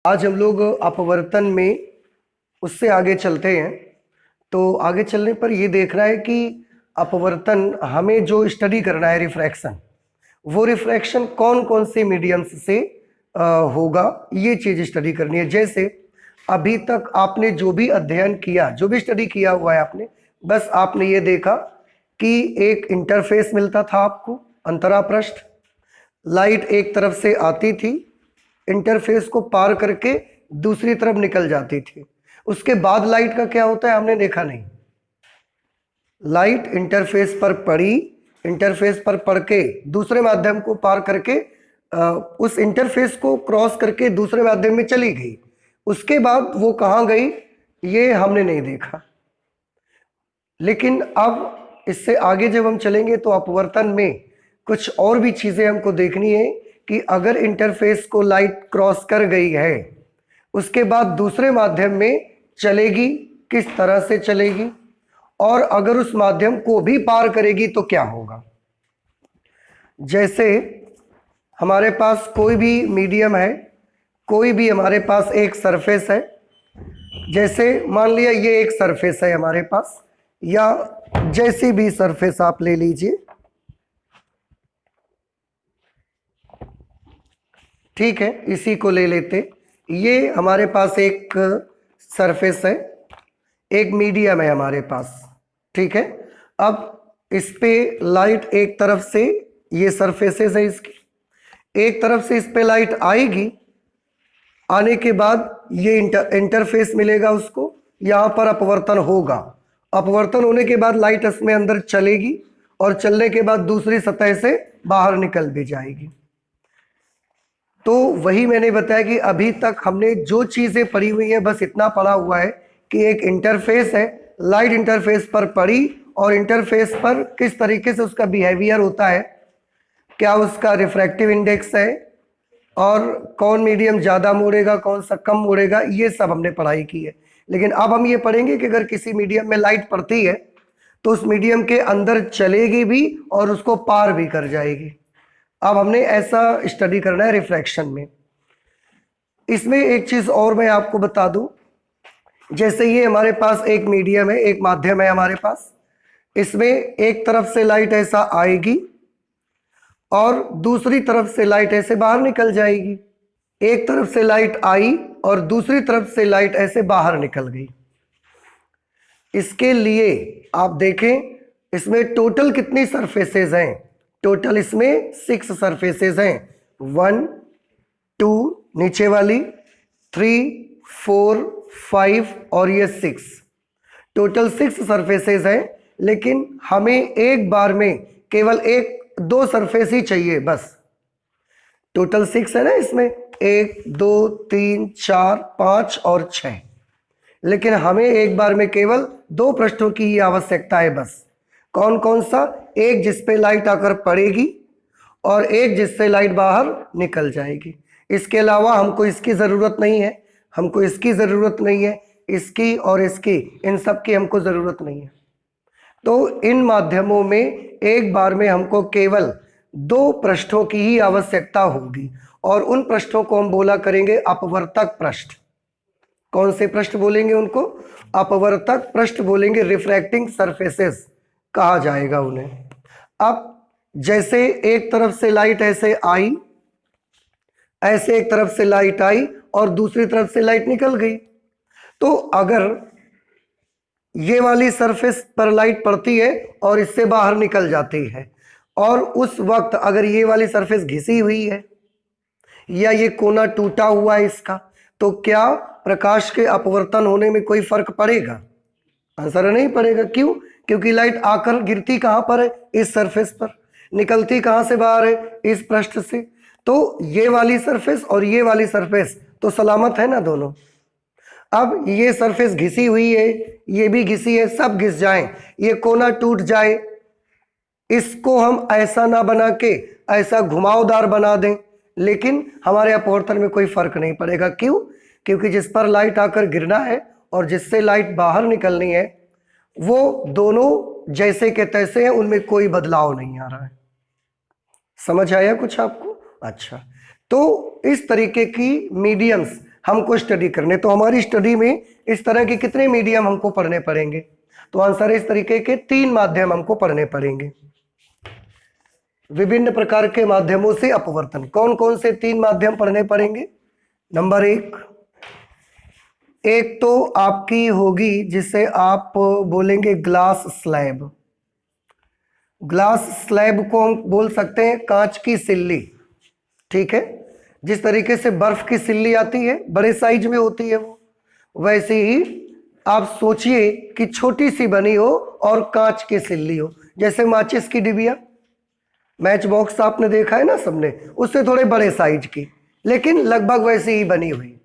आज हम लोग अपवर्तन में उससे आगे चलते हैं। तो आगे चलने पर ये देखना है कि अपवर्तन हमें जो स्टडी करना है रिफ्रैक्शन, वो रिफ्रैक्शन कौन कौन से मीडियम्स से होगा, ये चीज़ स्टडी करनी है। जैसे अभी तक आपने जो भी अध्ययन किया, जो भी स्टडी किया हुआ है आपने, बस आपने ये देखा कि एक इंटरफेस मिलता था आपको, अंतरा पृष्ठ, लाइट एक तरफ से आती थी, इंटरफेस को पार करके दूसरी तरफ निकल जाती थी। उसके बाद लाइट का क्या होता है हमने देखा नहीं। लाइट इंटरफेस पर पड़ी, इंटरफेस पर पड़ के दूसरे माध्यम को पार करके उस इंटरफेस को क्रॉस करके दूसरे माध्यम में चली गई। उसके बाद वो कहाँ गई ये हमने नहीं देखा। लेकिन अब इससे आगे जब हम चलेंगे तो अपवर्तन में कुछ और भी चीज़ें हमको देखनी है कि अगर इंटरफेस को लाइट क्रॉस कर गई है, उसके बाद दूसरे माध्यम में चलेगी, किस तरह से चलेगी, और अगर उस माध्यम को भी पार करेगी तो क्या होगा। जैसे हमारे पास कोई भी मीडियम है, कोई भी हमारे पास एक सरफेस है, जैसे मान लिया ये एक सरफेस है हमारे पास, या जैसी भी सरफेस आप ले लीजिए, ठीक है, इसी को ले लेते। ये हमारे पास एक सरफेस है, एक मीडियम है हमारे पास, ठीक है। अब इस पे लाइट एक तरफ से, ये सरफेसेस है इसकी, एक तरफ से इस पे लाइट आएगी, आने के बाद ये इंटरफेस मिलेगा उसको, यहाँ पर अपवर्तन होगा। अपवर्तन होने के बाद लाइट इसमें अंदर चलेगी और चलने के बाद दूसरी सतह से बाहर निकल भी जाएगी। तो वही मैंने बताया कि अभी तक हमने जो चीज़ें पढ़ी हुई हैं बस इतना पढ़ा हुआ है कि एक इंटरफेस है, लाइट इंटरफेस पर पड़ी और इंटरफेस पर किस तरीके से उसका बिहेवियर होता है, क्या उसका रिफ्रैक्टिव इंडेक्स है और कौन मीडियम ज़्यादा मोड़ेगा कौन सा कम मोड़ेगा, ये सब हमने पढ़ाई की है। लेकिन अब हम ये पढ़ेंगे कि अगर किसी मीडियम में लाइट पड़ती है तो उस मीडियम के अंदर चलेगी भी और उसको पार भी कर जाएगी। अब हमने ऐसा स्टडी करना है रिफ्रैक्शन में। इसमें एक चीज़ और मैं आपको बता दूं, जैसे ये हमारे पास एक मीडियम है, एक माध्यम है हमारे पास, इसमें एक तरफ से लाइट ऐसा आएगी और दूसरी तरफ से लाइट ऐसे बाहर निकल जाएगी। एक तरफ से लाइट आई और दूसरी तरफ से लाइट ऐसे बाहर निकल गई। इसके लिए आप देखें इसमें टोटल कितनी सरफेसेस हैं। टोटल इसमें 6 सरफेसेस हैं, 1 2 नीचे वाली, 3 4 5 और ये 6, टोटल 6 सरफेसेस हैं। लेकिन हमें एक बार में केवल 1-2 सरफेस ही चाहिए बस। टोटल 6 है ना, इसमें 1 2 3 4 5 और 6, लेकिन हमें एक बार में केवल 2 पृष्ठों की ही आवश्यकता है बस। कौन कौन सा? एक जिस पे लाइट आकर पड़ेगी और एक जिससे लाइट बाहर निकल जाएगी। इसके अलावा हमको इसकी ज़रूरत नहीं है, हमको इसकी ज़रूरत नहीं है, इसकी और इसकी, इन सब की हमको ज़रूरत नहीं है। तो इन माध्यमों में एक बार में हमको केवल 2 पृष्ठों की ही आवश्यकता होगी और उन पृष्ठों को हम बोला करेंगे अपवर्तक पृष्ठ। कौन से पृष्ठ बोलेंगे उनको? अपवर्तक पृष्ठ बोलेंगे, रिफ्रैक्टिंग सरफेसेस कहा जाएगा उन्हें। अब जैसे एक तरफ से लाइट ऐसे आई, ऐसे एक तरफ से लाइट आई और दूसरी तरफ से लाइट निकल गई, तो अगर ये वाली सरफेस पर लाइट पड़ती है और इससे बाहर निकल जाती है, और उस वक्त अगर ये वाली सरफेस घिसी हुई है या ये कोना टूटा हुआ है इसका, तो क्या प्रकाश के अपवर्तन होने में कोई फर्क पड़ेगा? आंसर नहीं पड़ेगा। क्यों? क्योंकि लाइट आकर गिरती कहाँ पर है? इस सरफेस पर। निकलती कहाँ से बाहर है? इस पृष्ठ से। तो ये वाली सरफेस और ये वाली सरफेस तो सलामत है ना दोनों। अब ये सरफेस घिसी हुई है, ये भी घिसी है, सब घिस जाएं, ये कोना टूट जाए, इसको हम ऐसा ना बना के ऐसा घुमावदार बना दें, लेकिन हमारे अपवर्तन में कोई फर्क नहीं पड़ेगा। क्यों? क्योंकि जिस पर लाइट आकर गिरना है और जिससे लाइट बाहर निकलनी है वो दोनों जैसे के तैसे हैं, उनमें कोई बदलाव नहीं आ रहा है। समझ आया कुछ आपको? अच्छा, तो इस तरीके की मीडियम्स हमको स्टडी करने। तो हमारी स्टडी में इस तरह के कितने मीडियम हमको पढ़ने पड़ेंगे? तो आंसर है इस तरीके के 3 माध्यम हमको पढ़ने पड़ेंगे। विभिन्न प्रकार के माध्यमों से अपवर्तन। कौन कौन से 3 माध्यम पढ़ने पड़ेंगे? नंबर 1 तो आपकी होगी जिसे आप बोलेंगे ग्लास स्लैब। ग्लास स्लैब को हम बोल सकते हैं कांच की सिल्ली, ठीक है। जिस तरीके से बर्फ की सिल्ली आती है, बड़े साइज में होती है वो, वैसे ही आप सोचिए कि छोटी सी बनी हो और कांच की सिल्ली हो, जैसे माचिस की डिबिया, मैच बॉक्स आपने देखा है ना सबने, उससे थोड़े बड़े साइज की, लेकिन लगभग वैसी ही बनी हुई,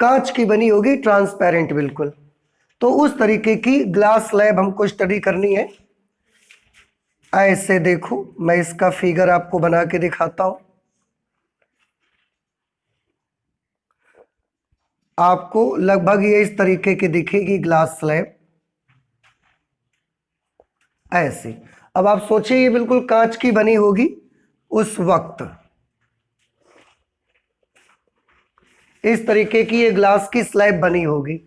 कांच की बनी होगी, ट्रांसपेरेंट बिल्कुल। तो उस तरीके की ग्लास स्लैब हमको स्टडी करनी है। ऐसे देखो, मैं इसका फिगर आपको बना के दिखाता हूं। आपको लगभग ये इस तरीके की दिखेगी ग्लास स्लैब, ऐसे। अब आप सोचिए ये बिल्कुल कांच की बनी होगी उस वक्त, इस तरीके की ये ग्लास की स्लैब बनी होगी।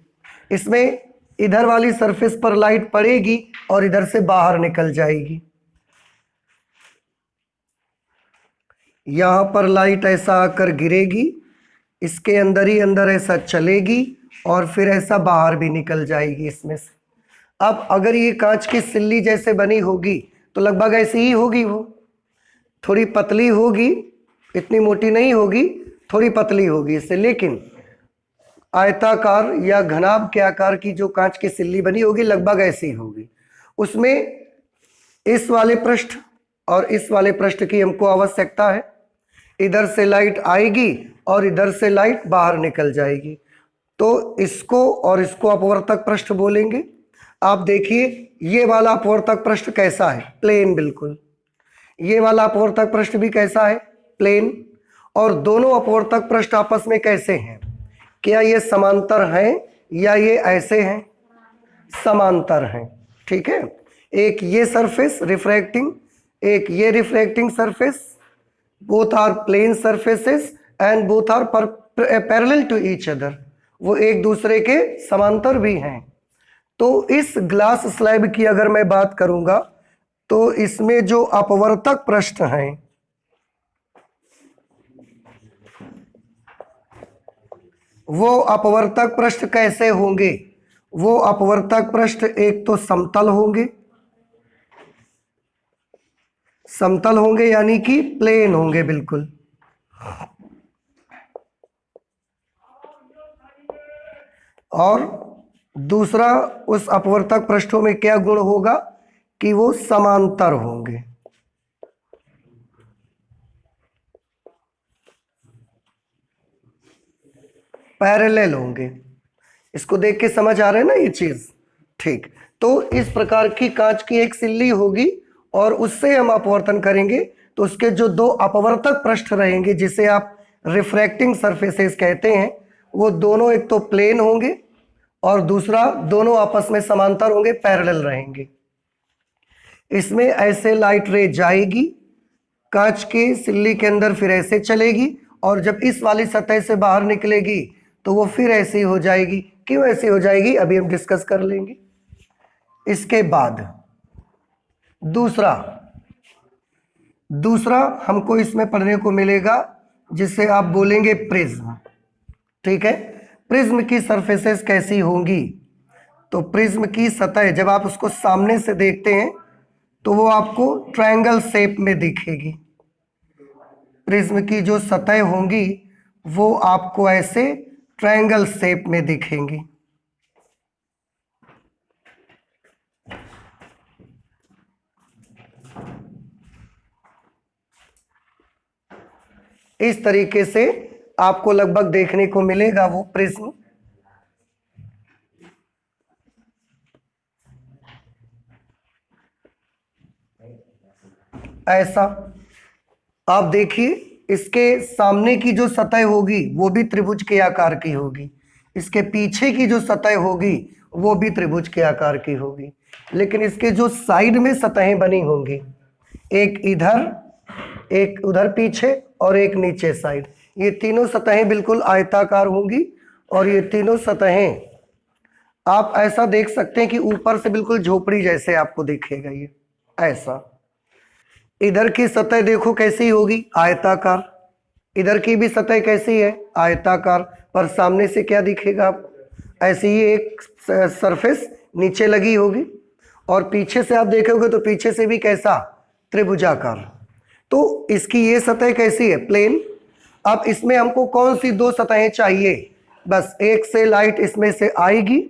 इसमें इधर वाली सरफेस पर लाइट पड़ेगी और इधर से बाहर निकल जाएगी। यहां पर लाइट ऐसा आकर गिरेगी, इसके अंदर ही अंदर ऐसा चलेगी और फिर ऐसा बाहर भी निकल जाएगी इसमें से। अब अगर ये कांच की सिल्ली जैसे बनी होगी तो लगभग ऐसी ही होगी, वो थोड़ी पतली होगी, इतनी मोटी नहीं होगी, थोड़ी पतली होगी इससे, लेकिन आयताकार या घनाभ के आकार की जो कांच की सिल्ली बनी होगी लगभग ऐसी होगी। उसमें इस वाले पृष्ठ और इस वाले पृष्ठ की हमको आवश्यकता है। इधर से लाइट आएगी और इधर से लाइट बाहर निकल जाएगी, तो इसको और इसको अपवर्तक पृष्ठ बोलेंगे। आप देखिए ये वाला अपवर्तक पृष्ठ कैसा है? प्लेन बिल्कुल। ये वाला अपवर्तक पृष्ठ भी कैसा है? प्लेन। और दोनों अपवर्तक पृष्ठ आपस में कैसे हैं? क्या ये समांतर हैं या ये ऐसे हैं? समांतर हैं, ठीक है। एक ये सरफेस रिफ्रैक्टिंग, एक ये refracting surface, both are plane surfaces and both are parallel to each other, वो एक दूसरे के समांतर भी हैं। तो इस ग्लास स्लैब की अगर मैं बात करूंगा तो इसमें जो अपवर्तक पृष्ठ हैं वो अपवर्तक पृष्ठ कैसे होंगे? वो अपवर्तक पृष्ठ एक तो समतल होंगे, समतल होंगे यानी कि प्लेन होंगे बिल्कुल। और दूसरा, उस अपवर्तक पृष्ठों में क्या गुण होगा कि वो समांतर होंगे। पैरेलल होंगे। इसको देख के समझ आ रहा है ना ये चीज? ठीक। तो इस प्रकार की कांच की एक सिल्ली होगी और उससे हम अपवर्तन करेंगे, तो उसके जो 2 अपवर्तक पृष्ठ रहेंगे जिसे आप रिफ्रैक्टिंग सरफेसेस कहते हैं, वो दोनों एक तो प्लेन होंगे और दूसरा दोनों आपस में समांतर होंगे, पैरेलल रहेंगे। इसमें ऐसे लाइट रे जाएगी कांच के सिल्ली के अंदर, फिर ऐसे चलेगी और जब इस वाली सतह से बाहर निकलेगी तो वो फिर ऐसी हो जाएगी। क्यों ऐसी हो जाएगी अभी हम डिस्कस कर लेंगे। इसके बाद दूसरा हमको इसमें पढ़ने को मिलेगा जिसे आप बोलेंगे प्रिज्म, ठीक है। प्रिज्म की सरफेसेस कैसी होंगी? तो प्रिज्म की सतह जब आप उसको सामने से देखते हैं तो वो आपको ट्रायंगल शेप में दिखेगी। प्रिज्म की जो सतह होंगी वो आपको ऐसे ट्रायंगल शेप में दिखेंगी। इस तरीके से आपको लगभग देखने को मिलेगा वो प्रिज्म। ऐसा आप देखिए, इसके सामने की जो सतह होगी वो भी त्रिभुज के आकार की होगी, इसके पीछे की जो सतह होगी वो भी त्रिभुज के आकार की होगी, लेकिन इसके जो साइड में सतहें बनी होंगी, एक इधर, एक उधर पीछे और एक नीचे साइड, ये तीनों सतहें बिल्कुल आयताकार होंगी और ये तीनों सतहें आप ऐसा देख सकते हैं कि ऊपर से बिल्कुल झोपड़ी जैसे आपको दिखेगा ये ऐसा। इधर की सतह देखो कैसी होगी, आयताकार। इधर की भी सतह कैसी है, आयताकार। पर सामने से क्या दिखेगा आप, ऐसी ही एक सरफेस नीचे लगी होगी। और पीछे से आप देखोगे तो पीछे से भी कैसा, त्रिभुजाकार। तो इसकी ये सतह कैसी है, प्लेन। अब इसमें हमको कौन सी दो सतहें चाहिए, बस एक से लाइट इसमें से आएगी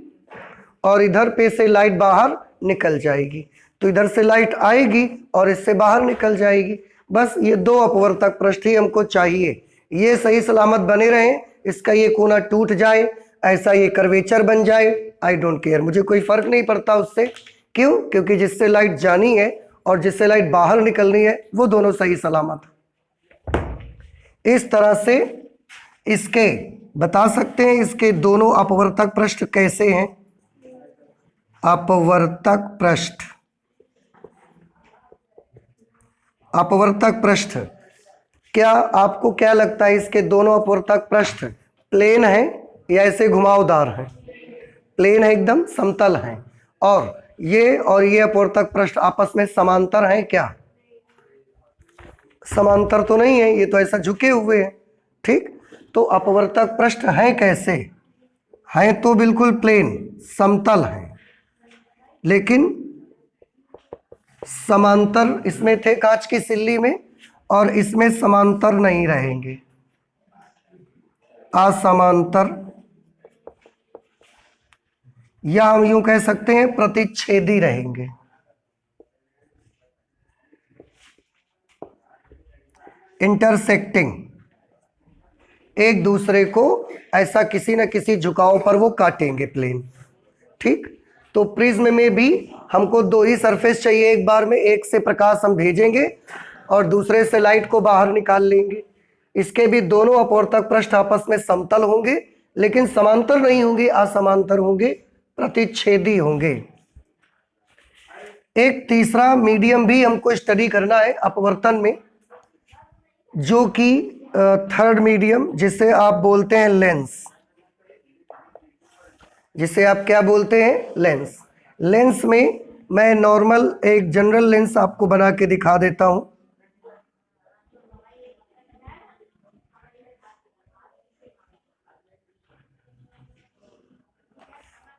और इधर पे से लाइट बाहर निकल जाएगी। तो इधर से लाइट आएगी और इससे बाहर निकल जाएगी। बस ये दो अपवर्तक पृष्ठ ही हमको चाहिए, ये सही सलामत बने रहें, इसका ये कोना टूट जाए, ऐसा ये कर्वेचर बन जाए, आई डोंट केयर, मुझे कोई फर्क नहीं पड़ता उससे। क्यों, क्योंकि जिससे लाइट जानी है और जिससे लाइट बाहर निकलनी है वो दोनों सही सलामत। इस तरह से इसके बता सकते हैं इसके दोनों अपवर्तक पृष्ठ कैसे हैं। अपवर्तक पृष्ठ, अपवर्तक पृष्ठ, क्या आपको क्या लगता है इसके दोनों अपवर्तक पृष्ठ प्लेन है या ऐसे घुमावदार हैं? प्लेन है, एकदम समतल हैं। और ये अपवर्तक पृष्ठ आपस में समांतर हैं क्या? समांतर तो नहीं है, ये तो ऐसा झुके हुए हैं। ठीक, तो अपवर्तक पृष्ठ हैं कैसे, हैं तो बिल्कुल प्लेन समतल हैं, लेकिन समांतर इसमें थे कांच की सिल्ली में, और इसमें समांतर नहीं रहेंगे, असमांतर, या हम यूं कह सकते हैं प्रतिच्छेदी रहेंगे। इंटरसेक्टिंग, एक दूसरे को ऐसा किसी न किसी झुकाव पर वो काटेंगे प्लेन। ठीक, तो प्रिज्म में भी हमको दो ही सरफेस चाहिए एक बार में, एक से प्रकाश हम भेजेंगे और दूसरे से लाइट को बाहर निकाल लेंगे। इसके भी दोनों अपवर्तक पृष्ठ आपस में समतल होंगे, लेकिन समांतर नहीं होंगे, असमांतर होंगे, प्रतिच्छेदी होंगे। एक तीसरा मीडियम भी हमको स्टडी करना है अपवर्तन में, जो कि थर्ड मीडियम, जिसे आप बोलते हैं लेंस। जिसे आप क्या बोलते हैं, लेंस। लेंस में मैं नॉर्मल एक जनरल लेंस आपको बना के दिखा देता हूं।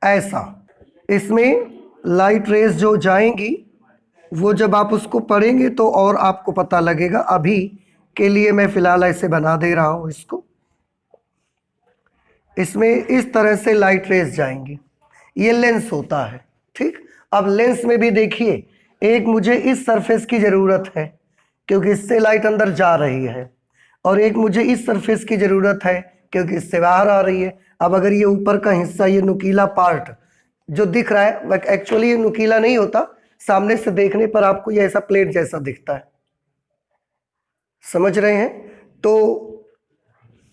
ऐसा, इसमें लाइट रेज जो जाएंगी वो जब आप उसको पढ़ेंगे तो और आपको पता लगेगा। अभी के लिए मैं फिलहाल ऐसे बना दे रहा हूं इसको। इसमें इस तरह से लाइट रेज जाएंगी, ये लेंस होता है। ठीक, अब लेंस में भी देखिए, एक मुझे इस सरफेस की ज़रूरत है क्योंकि इससे लाइट अंदर जा रही है, और एक मुझे इस सरफेस की ज़रूरत है क्योंकि इससे बाहर आ रही है। अब अगर ये ऊपर का हिस्सा, ये नुकीला पार्ट जो दिख रहा है, वह एक्चुअली ये नुकीला नहीं होता, सामने से देखने पर आपको ये ऐसा प्लेट जैसा दिखता है, समझ रहे हैं? तो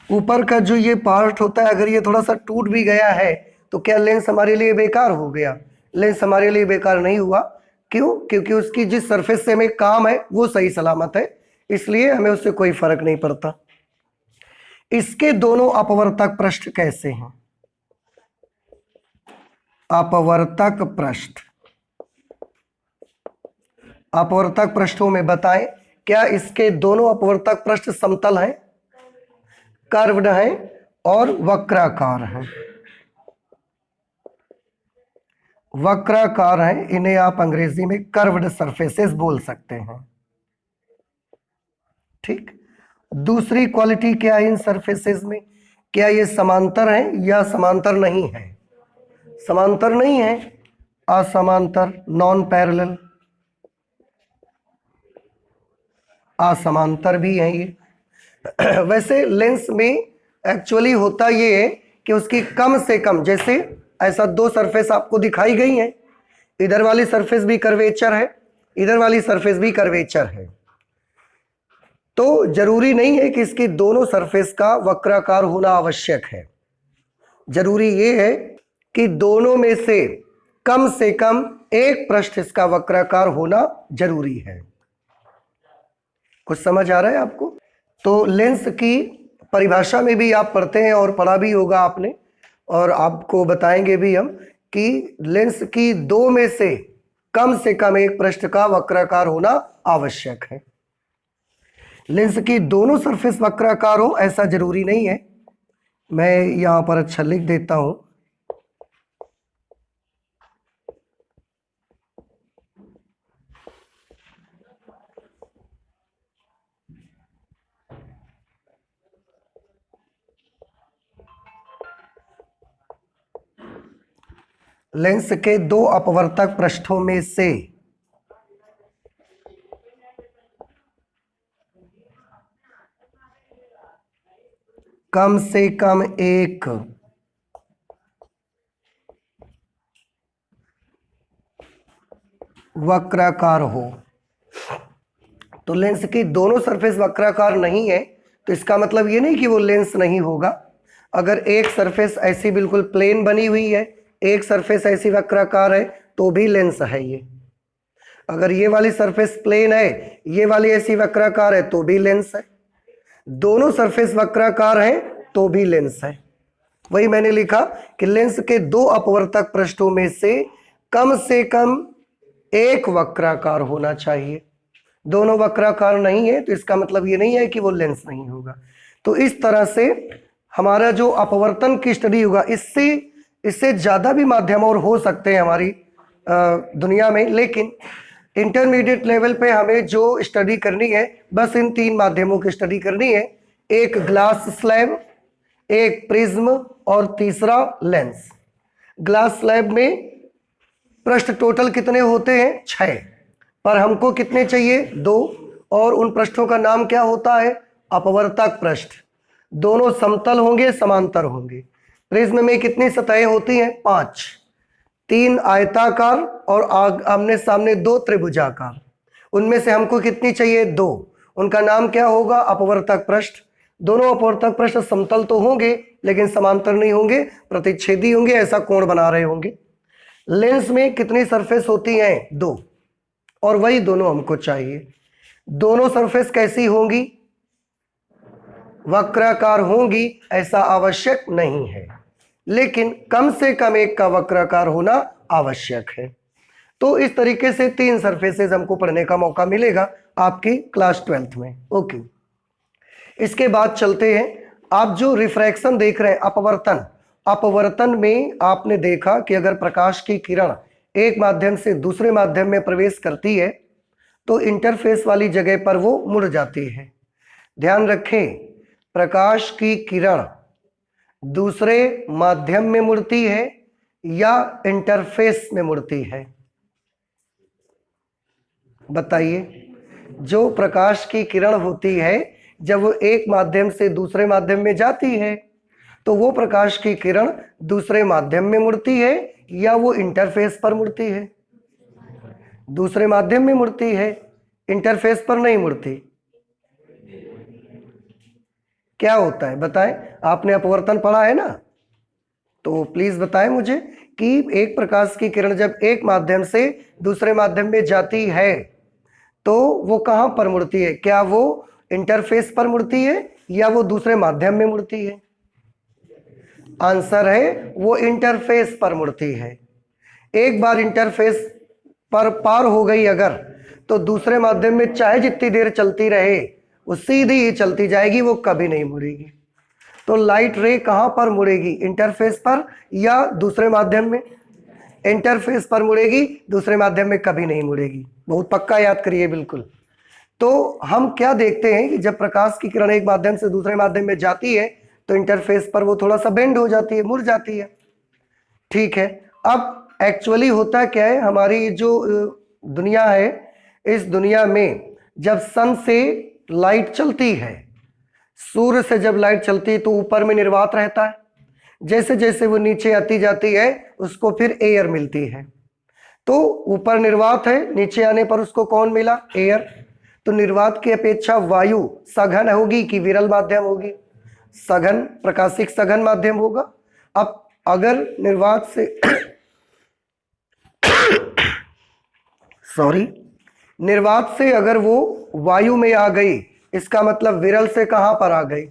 ऊपर का जो ये पार्ट होता है, अगर ये थोड़ा सा टूट भी गया है तो क्या लेंस हमारे लिए बेकार हो गया? लेंस हमारे लिए बेकार नहीं हुआ। क्यों? क्योंकि उसकी जिस सरफेस से हमें काम है वो सही सलामत है, इसलिए हमें उससे कोई फर्क नहीं पड़ता। इसके दोनों अपवर्तक पृष्ठ कैसे हैं? अपवर्तक पृष्ठ, अपवर्तक पृष्ठों में बताएं, क्या इसके दोनों अपवर्तक पृष्ठ समतल हैं, कर्व्ड हैं और वक्राकार हैं? वक्राकार हैं, इन्हें आप अंग्रेजी में कर्व्ड सरफेसेस बोल सकते हैं। ठीक, दूसरी क्वालिटी क्या है इन सरफेसेस में, क्या ये समांतर हैं या समांतर नहीं है? समांतर नहीं है, असमांतर, नॉन पैरेलल, असमांतर भी है ये। वैसे लेंस में एक्चुअली होता ये है कि उसकी कम से कम, जैसे ऐसा दो सरफेस आपको दिखाई गई है, इधर वाली सरफेस भी कर्वेचर है, इधर वाली सरफेस भी कर्वेचर है, तो जरूरी नहीं है कि इसकी दोनों सरफेस का वक्राकार होना आवश्यक है। जरूरी ये है कि दोनों में से कम एक पृष्ठ इसका वक्राकार होना जरूरी है। कुछ समझ आ रहा है आपको? तो लेंस की परिभाषा में भी आप पढ़ते हैं और पढ़ा भी होगा आपने और आपको बताएंगे भी हम कि लेंस की दो में से कम एक पृष्ठ का वक्राकार होना आवश्यक है। लेंस की दोनों सरफेस वक्राकार हो ऐसा जरूरी नहीं है। मैं यहां पर अच्छा लिख देता हूं। लेंस के दो अपवर्तक पृष्ठों में से कम एक वक्राकार हो। तो लेंस की दोनों सरफेस वक्राकार नहीं है तो इसका मतलब ये नहीं कि वो लेंस नहीं होगा। अगर एक सरफेस ऐसी बिल्कुल प्लेन बनी हुई है, एक सरफेस ऐसी वक्राकार है, तो भी लेंस है ये। अगर ये वाली सरफेस प्लेन है, ये वाली ऐसी वक्राकार है, तो भी लेंस है। दोनों सरफेस वक्राकार हैं तो भी लेंस है। वही मैंने लिखा कि लेंस के दो अपवर्तक पृष्ठों में से कम एक वक्राकार होना चाहिए। दोनों वक्राकार नहीं है तो इसका मतलब ये नहीं है कि वो लेंस नहीं होगा। तो इस तरह से हमारा जो अपवर्तन की स्टडी होगा, इससे ज़्यादा भी माध्यम और हो सकते हैं हमारी दुनिया में, लेकिन इंटरमीडिएट लेवल पे हमें जो स्टडी करनी है बस इन तीन माध्यमों की स्टडी करनी है। एक ग्लास स्लैब, एक प्रिज्म और तीसरा लेंस। ग्लास स्लैब में पृष्ठ टोटल कितने होते हैं? 6, पर हमको कितने चाहिए? 2, और उन पृष्ठों का नाम क्या होता है? अपवर्तक पृष्ठ। दोनों समतल होंगे, समांतर होंगे। प्रिज्म में कितनी सतहें होती हैं? 5, 3 आयताकार और आमने सामने 2 त्रिभुजाकार। उनमें से हमको कितनी चाहिए? 2। उनका नाम क्या होगा? अपवर्तक पृष्ठ। दोनों अपवर्तक पृष्ठ समतल तो होंगे लेकिन समांतर नहीं होंगे, प्रतिच्छेदी होंगे, ऐसा कोण बना रहे होंगे। लेंस में कितनी सरफेस होती हैं? 2, और वही दोनों हमको चाहिए। दोनों सरफेस कैसी होंगी? वक्राकार होंगी ऐसा आवश्यक नहीं है, लेकिन कम से कम एक का वक्राकार होना आवश्यक है। तो इस तरीके से 3 सरफेसेस हमको पढ़ने का मौका मिलेगा आपकी क्लास 12th में। ओके, इसके बाद चलते हैं। आप जो रिफ्रैक्शन देख रहे हैं, अपवर्तन में आपने देखा कि अगर प्रकाश की किरण एक माध्यम से दूसरे माध्यम में प्रवेश करती है तो इंटरफेस वाली जगह पर वो मुड़ जाती है। ध्यान रखें, प्रकाश की किरण दूसरे माध्यम में मुड़ती है या इंटरफेस में मुड़ती है? बताइए। जो प्रकाश की किरण होती है जब वो एक माध्यम से दूसरे माध्यम में जाती है तो वो प्रकाश की किरण दूसरे माध्यम में मुड़ती है या वो इंटरफेस पर मुड़ती है? दूसरे माध्यम में मुड़ती है, इंटरफेस पर नहीं मुड़ती। क्या होता है बताएं? आपने अपवर्तन पढ़ा है ना, तो प्लीज बताएं मुझे कि एक प्रकाश की किरण जब एक माध्यम से दूसरे माध्यम में जाती है तो वो कहां पर मुड़ती है? क्या वो इंटरफेस पर मुड़ती है या वो दूसरे माध्यम में मुड़ती है? आंसर है वो इंटरफेस पर मुड़ती है। एक बार इंटरफेस पर पार हो गई अगर, तो दूसरे माध्यम में चाहे जितनी देर चलती रहे वो सीधी ही चलती जाएगी, वो कभी नहीं मुड़ेगी। तो लाइट रे कहां पर मुड़ेगी? इंटरफेस पर या दूसरे माध्यम में? इंटरफेस पर मुड़ेगी, दूसरे माध्यम में कभी नहीं मुड़ेगी। बहुत पक्का याद करिए बिल्कुल। तो हम क्या देखते हैं कि जब प्रकाश की किरण एक माध्यम से दूसरे माध्यम में जाती है तो इंटरफेस पर वो थोड़ा सा बेंड हो जाती है, मुड़ जाती है। ठीक है, अब एक्चुअली होता क्या है, हमारी जो दुनिया है, इस दुनिया में जब सन से लाइट चलती है, सूर्य से जब लाइट चलती है तो ऊपर में निर्वात रहता है। जैसे जैसे वो नीचे आती जाती है उसको फिर एयर मिलती है। तो ऊपर निर्वात है, नीचे आने पर उसको कौन मिला? एयर। तो निर्वात की अपेक्षा वायु सघन होगी कि विरल माध्यम होगी? सघन, प्रकाशिक सघन माध्यम होगा। अब अगर निर्वात से निर्वात से अगर वो वायु में आ गई, इसका मतलब विरल से कहां पर आ गई?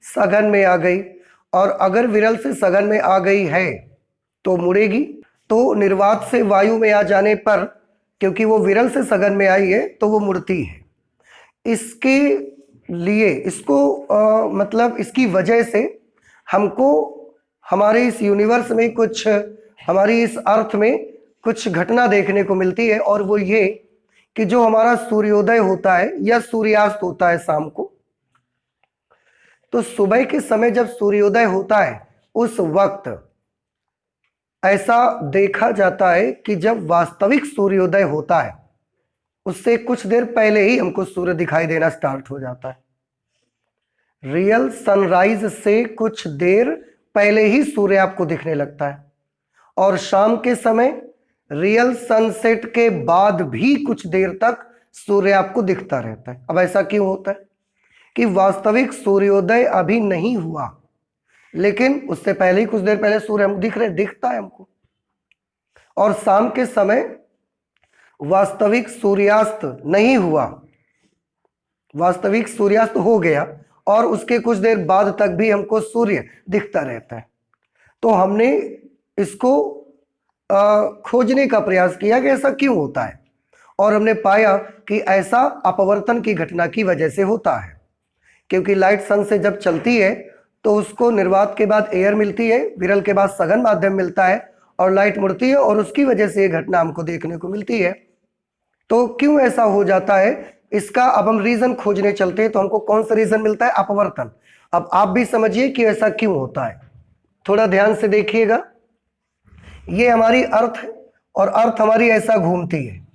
सघन में आ गई। और अगर विरल से सघन में आ गई है तो मुड़ेगी। तो निर्वात से वायु में आ जाने पर, क्योंकि वो विरल से सघन में आई है तो वो मुड़ती है। इसके लिए इसको मतलब इसकी वजह से हमको हमारे इस यूनिवर्स में कुछ, हमारी इस अर्थ में कुछ घटना देखने को मिलती है, और वो ये कि जो हमारा सूर्योदय होता है या सूर्यास्त होता है शाम को, तो सुबह के समय जब सूर्योदय होता है उस वक्त ऐसा देखा जाता है कि जब वास्तविक सूर्योदय होता है उससे कुछ देर पहले ही हमको सूर्य दिखाई देना स्टार्ट हो जाता है। रियल सनराइज से कुछ देर पहले ही सूर्य आपको दिखने लगता है, और शाम के समय रियल सनसेट के बाद भी कुछ देर तक सूर्य आपको दिखता रहता है। अब ऐसा क्यों होता है कि वास्तविक सूर्योदय अभी नहीं हुआ, लेकिन उससे पहले ही कुछ देर पहले सूर्य हमको दिखता है हमको, और शाम के समय वास्तविक सूर्यास्त नहीं हुआ, वास्तविक सूर्यास्त हो गया और उसके कुछ देर बाद तक भी हमको सूर्य दिखता रहता है। तो हमने इसको खोजने का प्रयास किया कि ऐसा क्यों होता है, और हमने पाया कि ऐसा अपवर्तन की घटना की वजह से होता है। क्योंकि लाइट सन से जब चलती है तो उसको निर्वात के बाद एयर मिलती है, विरल के बाद सघन माध्यम मिलता है, और लाइट मुड़ती है, और उसकी वजह से ये घटना हमको देखने को मिलती है। तो क्यों ऐसा हो जाता है, इसका अब हम रीजन खोजने चलते हैं। तो हमको कौन सा रीजन मिलता है? अपवर्तन। अब आप भी समझिए कि ऐसा क्यों होता है, थोड़ा ध्यान से देखिएगा। ये हमारी अर्थ है, और अर्थ हमारी ऐसा घूमती है,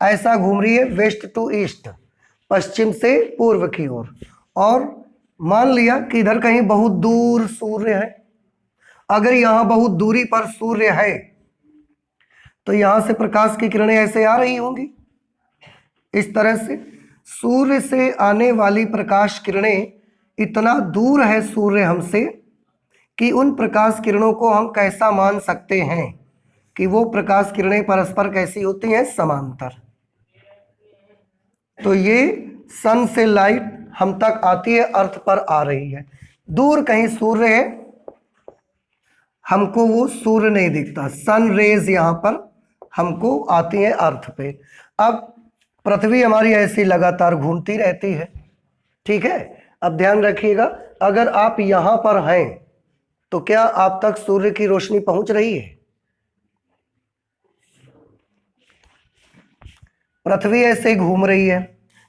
ऐसा घूम रही है वेस्ट टू ईस्ट, पश्चिम से पूर्व की ओर। और मान लिया कि इधर कहीं बहुत दूर सूर्य है। अगर यहां बहुत दूरी पर सूर्य है तो यहां से प्रकाश की किरणें ऐसे आ रही होंगी, इस तरह से। सूर्य से आने वाली प्रकाश किरणें इतना दूर है सूर्य हमसे कि उन प्रकाश किरणों को हम कैसा मान सकते हैं कि वो प्रकाश किरणें परस्पर कैसी होती हैं? समांतर। तो ये सन से लाइट हम तक आती है, अर्थ पर आ रही है। दूर कहीं सूर्य है, हमको वो सूर्य नहीं दिखता, सन रेज यहां पर हमको आती है अर्थ पे। अब पृथ्वी हमारी ऐसी लगातार घूमती रहती है, ठीक है। अब ध्यान रखिएगा, अगर आप यहां पर हैं तो क्या आप तक सूर्य की रोशनी पहुंच रही है? पृथ्वी ऐसे घूम रही है,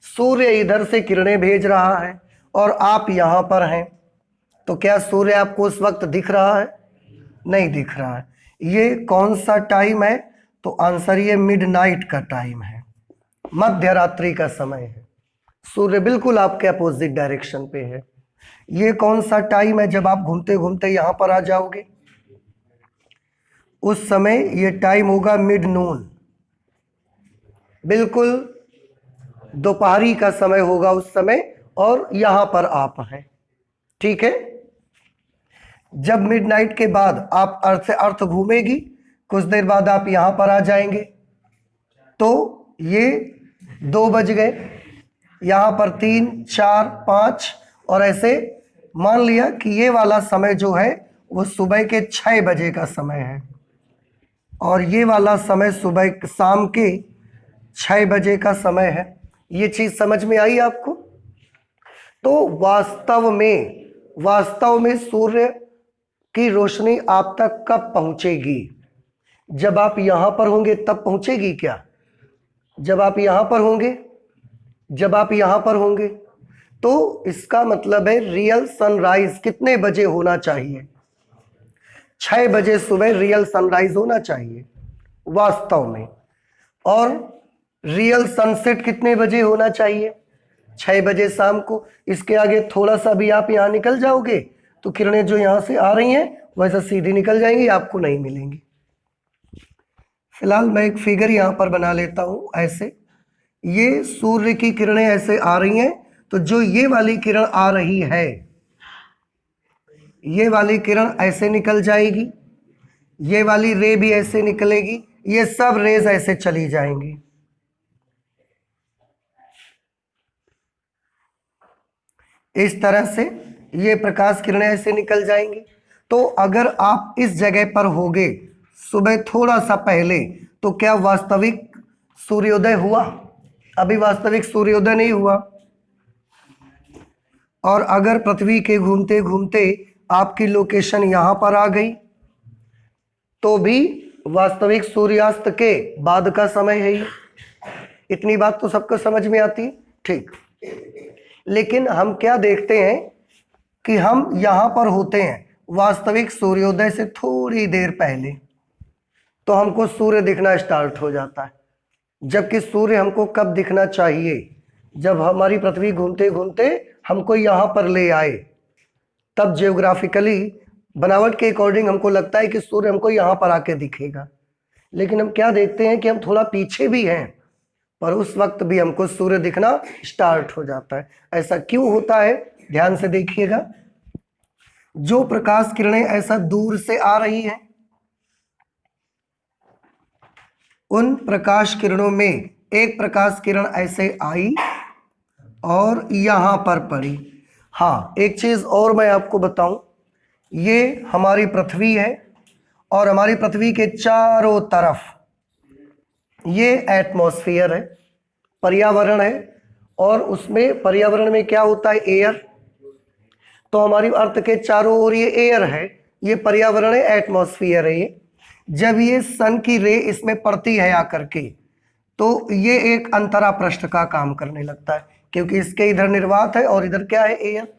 सूर्य इधर से किरणें भेज रहा है, और आप यहां पर हैं, तो क्या सूर्य आपको उस वक्त दिख रहा है? नहीं दिख रहा है। ये कौन सा टाइम है? तो आंसर ये मिडनाइट का टाइम है, मध्य रात्रि का समय है। सूर्य बिल्कुल आपके अपोजिट डायरेक्शन पे है। ये कौन सा टाइम है? जब आप घूमते घूमते यहां पर आ जाओगे उस समय ये टाइम होगा मिड नून, बिल्कुल दोपहरी का समय होगा उस समय, और यहां पर आप हैं, ठीक है। जब मिडनाइट के बाद आप अर्थ से अर्थ घूमेगी, कुछ देर बाद आप यहां पर आ जाएंगे, तो ये 2 बज गए, यहां पर 3, 4, 5, और ऐसे मान लिया कि ये वाला समय जो है वो सुबह के 6 बजे का समय है, और ये वाला समय सुबह शाम के 6 बजे का समय है। ये चीज समझ में आई आपको? तो वास्तव में सूर्य की रोशनी आप तक कब पहुंचेगी? जब आप यहां पर होंगे तब पहुंचेगी क्या? जब आप यहां पर होंगे, जब आप यहां पर होंगे, तो इसका मतलब है रियल सनराइज कितने बजे होना चाहिए? 6 बजे सुबह रियल सनराइज होना चाहिए वास्तव में। और रियल सनसेट कितने बजे होना चाहिए? 6 बजे शाम को। इसके आगे थोड़ा सा भी आप यहां निकल जाओगे तो किरणें जो यहां से आ रही हैं वैसा सीधी निकल जाएंगी, आपको नहीं मिलेंगी। फिलहाल मैं एक फिगर यहां पर बना लेता हूं ऐसे। ये सूर्य की किरणें ऐसे आ रही हैं, तो जो ये वाली किरण आ रही है, ये वाली किरण ऐसे निकल जाएगी, ये वाली रे भी ऐसे निकलेगी, ये सब रेज ऐसे चली जाएंगी। इस तरह से ये प्रकाश किरणें ऐसे निकल जाएंगी। तो अगर आप इस जगह पर होगे सुबह थोड़ा सा पहले, तो क्या वास्तविक सूर्योदय हुआ? अभी वास्तविक सूर्योदय नहीं हुआ। और अगर पृथ्वी के घूमते घूमते आपकी लोकेशन यहां पर आ गई, तो भी वास्तविक सूर्यास्त के बाद का समय है ये। इतनी बात तो सबको समझ में आती, ठीक। लेकिन हम क्या देखते हैं कि हम यहां पर होते हैं वास्तविक सूर्योदय से थोड़ी देर पहले, तो हमको सूर्य दिखना स्टार्ट हो जाता है। जबकि सूर्य हमको कब दिखना चाहिए? जब हमारी पृथ्वी घूमते घूमते हमको यहां पर ले आए, तब जियोग्राफिकली बनावट के अकॉर्डिंग हमको लगता है कि सूर्य हमको यहां पर आके दिखेगा। लेकिन हम क्या देखते हैं कि हम थोड़ा पीछे भी हैं, पर उस वक्त भी हमको सूर्य दिखना स्टार्ट हो जाता है। ऐसा क्यों होता है? ध्यान से देखिएगा। जो प्रकाश किरणें ऐसा दूर से आ रही हैं, उन प्रकाश किरणों में एक प्रकाश किरण ऐसे आई और यहां पर पड़ी। हाँ, एक चीज और मैं आपको बताऊं, ये हमारी पृथ्वी है और हमारी पृथ्वी के चारों तरफ ये एटमॉस्फेयर है, पर्यावरण है। और उसमें पर्यावरण में क्या होता है? एयर। तो हमारी अर्थ के चारों ओर ये एयर है, ये पर्यावरण है, एटमॉस्फेयर है ये। जब ये सन की रे इसमें पड़ती है आकर के, तो ये एक अंतरा पृष्ठ का काम करने लगता है, क्योंकि इसके इधर निर्वात है और इधर क्या है? एयर।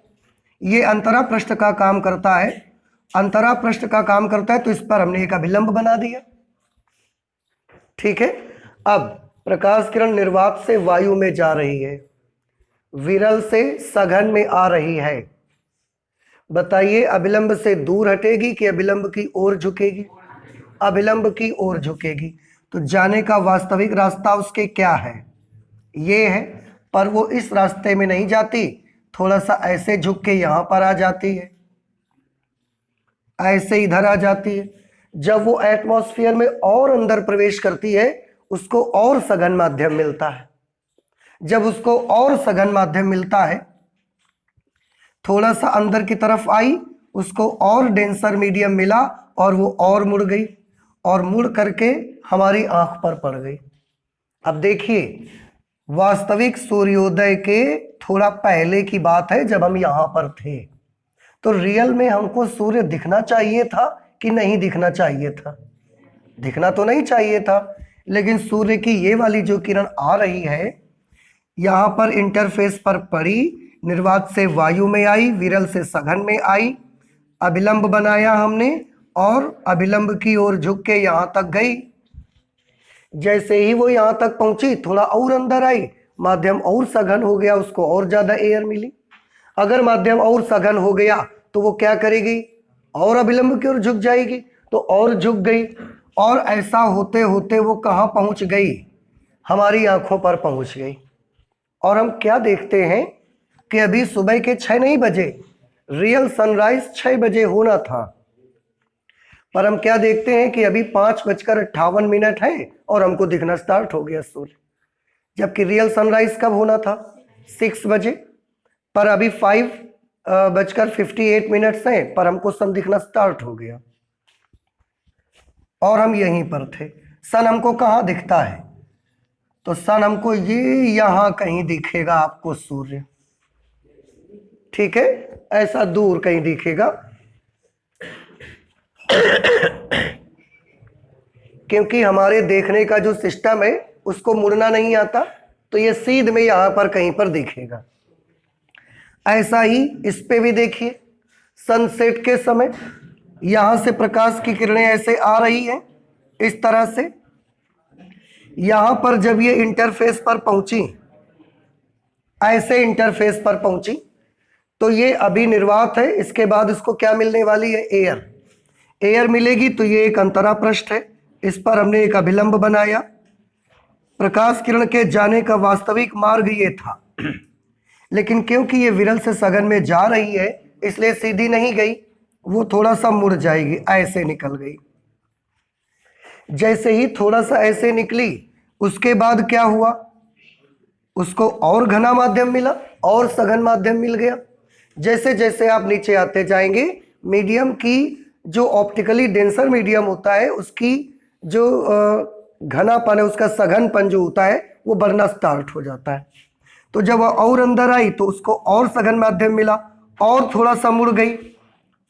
ये अंतरा पृष्ठ का काम करता है। अंतरा पृष्ठ का काम करता है, तो इस पर हमने एक अभिलंब बना दिया, ठीक है। अब प्रकाश किरण निर्वात से वायु में जा रही है, विरल से सघन में आ रही है। बताइए, अभिलंब से दूर हटेगी कि अभिलंब की ओर झुकेगी? अभिलंब की ओर झुकेगी। तो जाने का वास्तविक रास्ता उसके क्या है? ये है। पर वो इस रास्ते में नहीं जाती, थोड़ा सा ऐसे झुक के यहां पर आ जाती है, ऐसे इधर आ जाती है। जब वो एटमॉस्फेयर में और अंदर प्रवेश करती है, उसको और सघन माध्यम मिलता है। जब उसको और सघन माध्यम मिलता है, थोड़ा सा अंदर की तरफ आई, उसको और डेंसर मीडियम मिला और वो और मुड़ गई, और मुड़ करके हमारी आंख पर पड़ गई। अब देखिए, वास्तविक सूर्योदय के थोड़ा पहले की बात है, जब हम यहां पर थे। तो रियल में हमको सूर्य दिखना चाहिए था कि नहीं दिखना चाहिए था? दिखना तो नहीं चाहिए था, लेकिन सूर्य की ये वाली जो किरण आ रही है, यहां पर इंटरफेस पर पड़ी, निर्वात से वायु में आई, विरल से सघन में आई, अभिलंब बनाया हमने और अभिलंब की ओर झुक के यहां तक गई। जैसे ही वो यहां तक पहुंची, थोड़ा और अंदर आई, माध्यम और सघन हो गया, उसको और ज्यादा एयर मिली। अगर माध्यम और सघन हो गया तो वो क्या करेगी? और अभिलंब की ओर झुक जाएगी, तो और झुक गई, और ऐसा होते होते वो कहां पहुंच गई? हमारी आंखों पर पहुंच गई। और हम क्या देखते हैं कि अभी सुबह के 6 नहीं बजे, रियल सनराइज 6 बजे होना था, पर हम क्या देखते हैं कि अभी 5:58 है और हमको दिखना स्टार्ट हो गया सूर्य। जबकि रियल सनराइज कब होना था? 6 बजे, पर अभी 5:58 है, पर हमको सन दिखना स्टार्ट हो गया और हम यहीं पर थे। सन हमको कहाँ दिखता है? तो सन हमको ये यहां कहीं दिखेगा आपको सूर्य, ठीक है, ऐसा दूर कहीं दिखेगा। क्योंकि हमारे देखने का जो सिस्टम है उसको मुड़ना नहीं आता, तो ये सीध में यहां पर कहीं पर दिखेगा। ऐसा ही इस पे भी देखिए, सनसेट के समय यहां से प्रकाश की किरणें ऐसे आ रही हैं इस तरह से। यहां पर जब ये इंटरफेस पर पहुंची, ऐसे इंटरफेस पर पहुंची, तो ये अभी निर्वात है, इसके बाद इसको क्या मिलने वाली है? एयर। एयर मिलेगी, तो ये एक अंतरा पृष्ठ है, इस पर हमने एक अभिलंब बनाया। प्रकाश किरण के जाने का वास्तविक मार्ग ये था, लेकिन क्योंकि ये विरल से सघन में जा रही है, इसलिए सीधी नहीं गई, वो थोड़ा सा मुड़ जाएगी, ऐसे निकल गई। जैसे ही थोड़ा सा ऐसे निकली, उसके बाद क्या हुआ? उसको और घना माध्यम मिला और सघन माध्यम मिल गया। जैसे जैसे आप नीचे आते जाएंगे मीडियम की जो ऑप्टिकली डेंसर मीडियम होता है उसकी जो घनापन है, उसका सघनपन जो होता है वो बढ़ना स्टार्ट हो जाता है। तो जब और अंदर आई तो उसको और सघन माध्यम मिला, और थोड़ा सा मुड़ गई,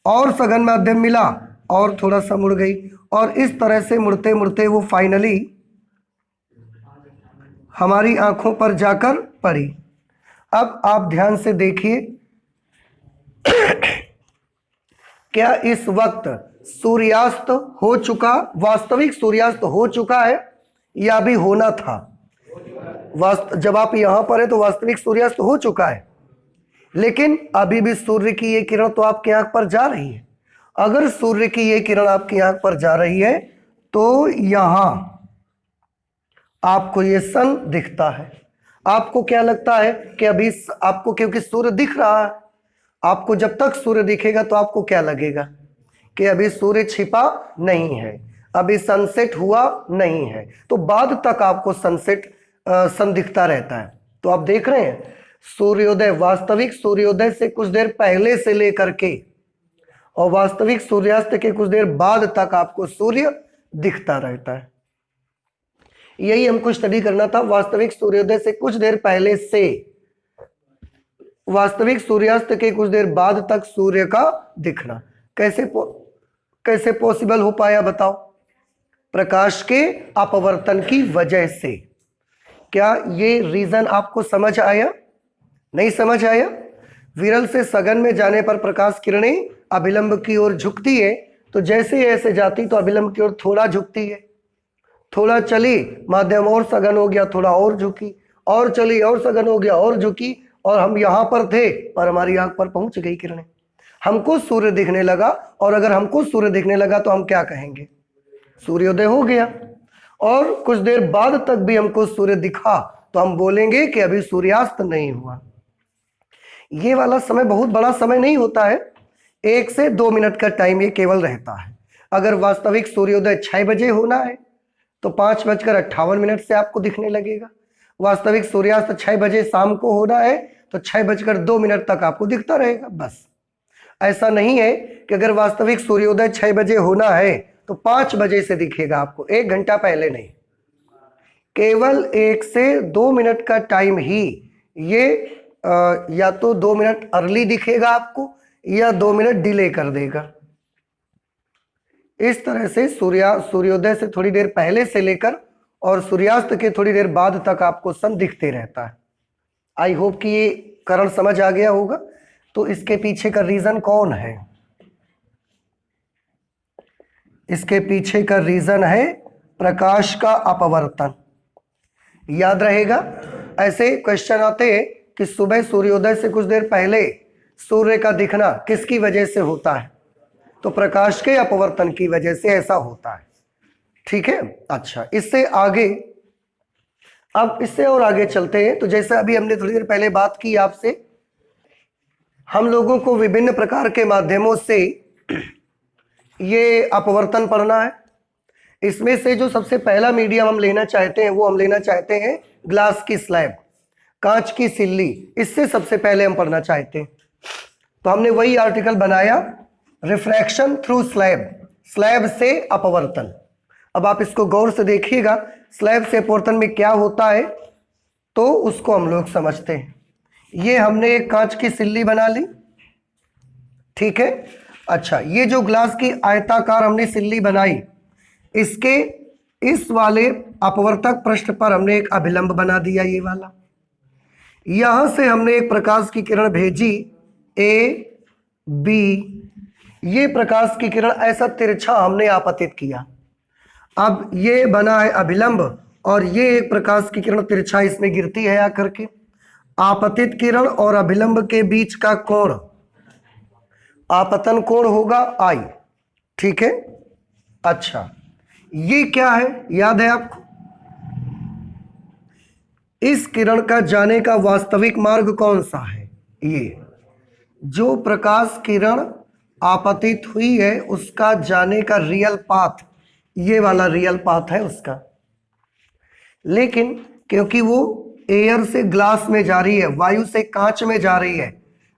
और सघन माध्यम मिला, और थोड़ा सा मुड़ गई, और इस तरह से मुड़ते मुड़ते वो फाइनली हमारी आंखों पर जाकर पड़ी। अब आप ध्यान से देखिए, क्या इस वक्त सूर्यास्त हो चुका, वास्तविक सूर्यास्त हो चुका है या अभी होना था? जब आप यहां पर है तो वास्तविक सूर्यास्त हो चुका है, लेकिन अभी भी सूर्य की ये किरण तो आपकी आंख पर जा रही है। अगर सूर्य की ये किरण आपकी आंख पर जा रही है तो यहां आपको ये सन दिखता है। आपको क्या लगता है कि अभी आपको, क्योंकि सूर्य दिख रहा है, आपको जब तक सूर्य दिखेगा तो आपको क्या लगेगा कि अभी सूर्य छिपा नहीं है, अभी सनसेट हुआ नहीं है, तो बाद तक आपको सन दिखता रहता है। तो आप देख रहे हैं सूर्योदय, वास्तविक सूर्योदय से कुछ देर पहले से लेकर के और वास्तविक सूर्यास्त के कुछ देर बाद तक आपको सूर्य दिखता रहता है। यही हमको स्टडी करना था, वास्तविक सूर्योदय से कुछ देर पहले से वास्तविक सूर्यास्त के कुछ देर बाद तक सूर्य का दिखना। कैसे पॉसिबल हो पाया बताओ? प्रकाश के अपवर्तन की वजह से। क्या ये रीजन आपको समझ आया? नहीं समझ आया? विरल से सघन में जाने पर प्रकाश किरणें अभिलंब की ओर झुकती है, तो जैसे ऐसे जाती तो अभिलंब की ओर थोड़ा झुकती है, थोड़ा चली माध्यम और सघन हो गया, थोड़ा और झुकी, और चली और सघन हो गया और झुकी, और हम यहां पर थे पर हमारी आंख पर पहुंच गई किरणें, हमको सूर्य दिखने लगा। और अगर हमको सूर्य दिखने लगा तो हम क्या कहेंगे? सूर्योदय हो गया। और कुछ देर बाद तक भी हमको सूर्य दिखा तो हम बोलेंगे कि अभी सूर्यास्त नहीं हुआ। ये वाला समय बहुत बड़ा समय नहीं होता है, 1 से 2 मिनट का टाइम ये केवल रहता है। अगर वास्तविक सूर्योदय 6 बजे होना है तो 5:58 से आपको दिखने लगेगा। वास्तविक सूर्यास्त 6 बजे शाम को होना है तो 6:02 तक आपको दिखता रहेगा। बस ऐसा नहीं है कि अगर वास्तविक सूर्योदय 6 बजे होना है तो 5 बजे से दिखेगा आपको, 1 घंटा पहले नहीं। केवल 1 से 2 मिनट का टाइम ही ये या तो 2 मिनट अर्ली दिखेगा आपको या 2 मिनट डिले कर देगा। इस तरह से सूर्योदय से थोड़ी देर पहले से लेकर और सूर्यास्त के थोड़ी देर बाद तक आपको सन दिखते रहता है। आई होप कि ये कारण समझ आ गया होगा। तो इसके पीछे का रीजन कौन है? इसके पीछे का रीजन है प्रकाश का अपवर्तन। याद रहेगा, ऐसे क्वेश्चन आते हैं कि सुबह सूर्योदय से कुछ देर पहले सूर्य का दिखना किसकी वजह से होता है? तो प्रकाश के अपवर्तन की वजह से ऐसा होता है। ठीक है, अच्छा इससे आगे, अब इससे और आगे चलते हैं। तो जैसे अभी हमने थोड़ी देर पहले बात की आपसे, हम लोगों को विभिन्न प्रकार के माध्यमों से ये अपवर्तन पढ़ना है। इसमें से जो सबसे पहला मीडियम हम लेना चाहते हैं वो हम लेना चाहते हैं ग्लास की स्लैब, कांच की सिल्ली। इससे सबसे पहले हम पढ़ना चाहते हैं। तो हमने वही आर्टिकल बनाया, रिफ्रैक्शन थ्रू स्लैब, स्लैब से अपवर्तन। अब आप इसको गौर से देखिएगा, स्लैब से अपवर्तन में क्या होता है तो उसको हम लोग समझते हैं। ये हमने एक कांच की सिल्ली बना ली, ठीक है। अच्छा, ये जो ग्लास की आयताकार हमने सिल्ली बनाई, इसके इस वाले अपवर्तक पृष्ठ पर हमने एक अभिलंब बना दिया, ये वाला। यहां से हमने एक प्रकाश की किरण भेजी ए बी, ये प्रकाश की किरण ऐसा तिरछा हमने आपतित किया। अब ये बना है अभिलंब और ये एक प्रकाश की किरण तिरछा इसमें गिरती है आकर के। आपतित किरण और अभिलंब के बीच का कोण आपतन कोण होगा आई, ठीक है। अच्छा, ये क्या है, याद है आपको? इस किरण का जाने का वास्तविक मार्ग कौन सा है? ये जो प्रकाश किरण आपतित हुई है उसका जाने का रियल पाथ, ये वाला रियल पाथ है उसका। लेकिन क्योंकि वो एयर से ग्लास में जा रही है, वायु से कांच में जा रही है,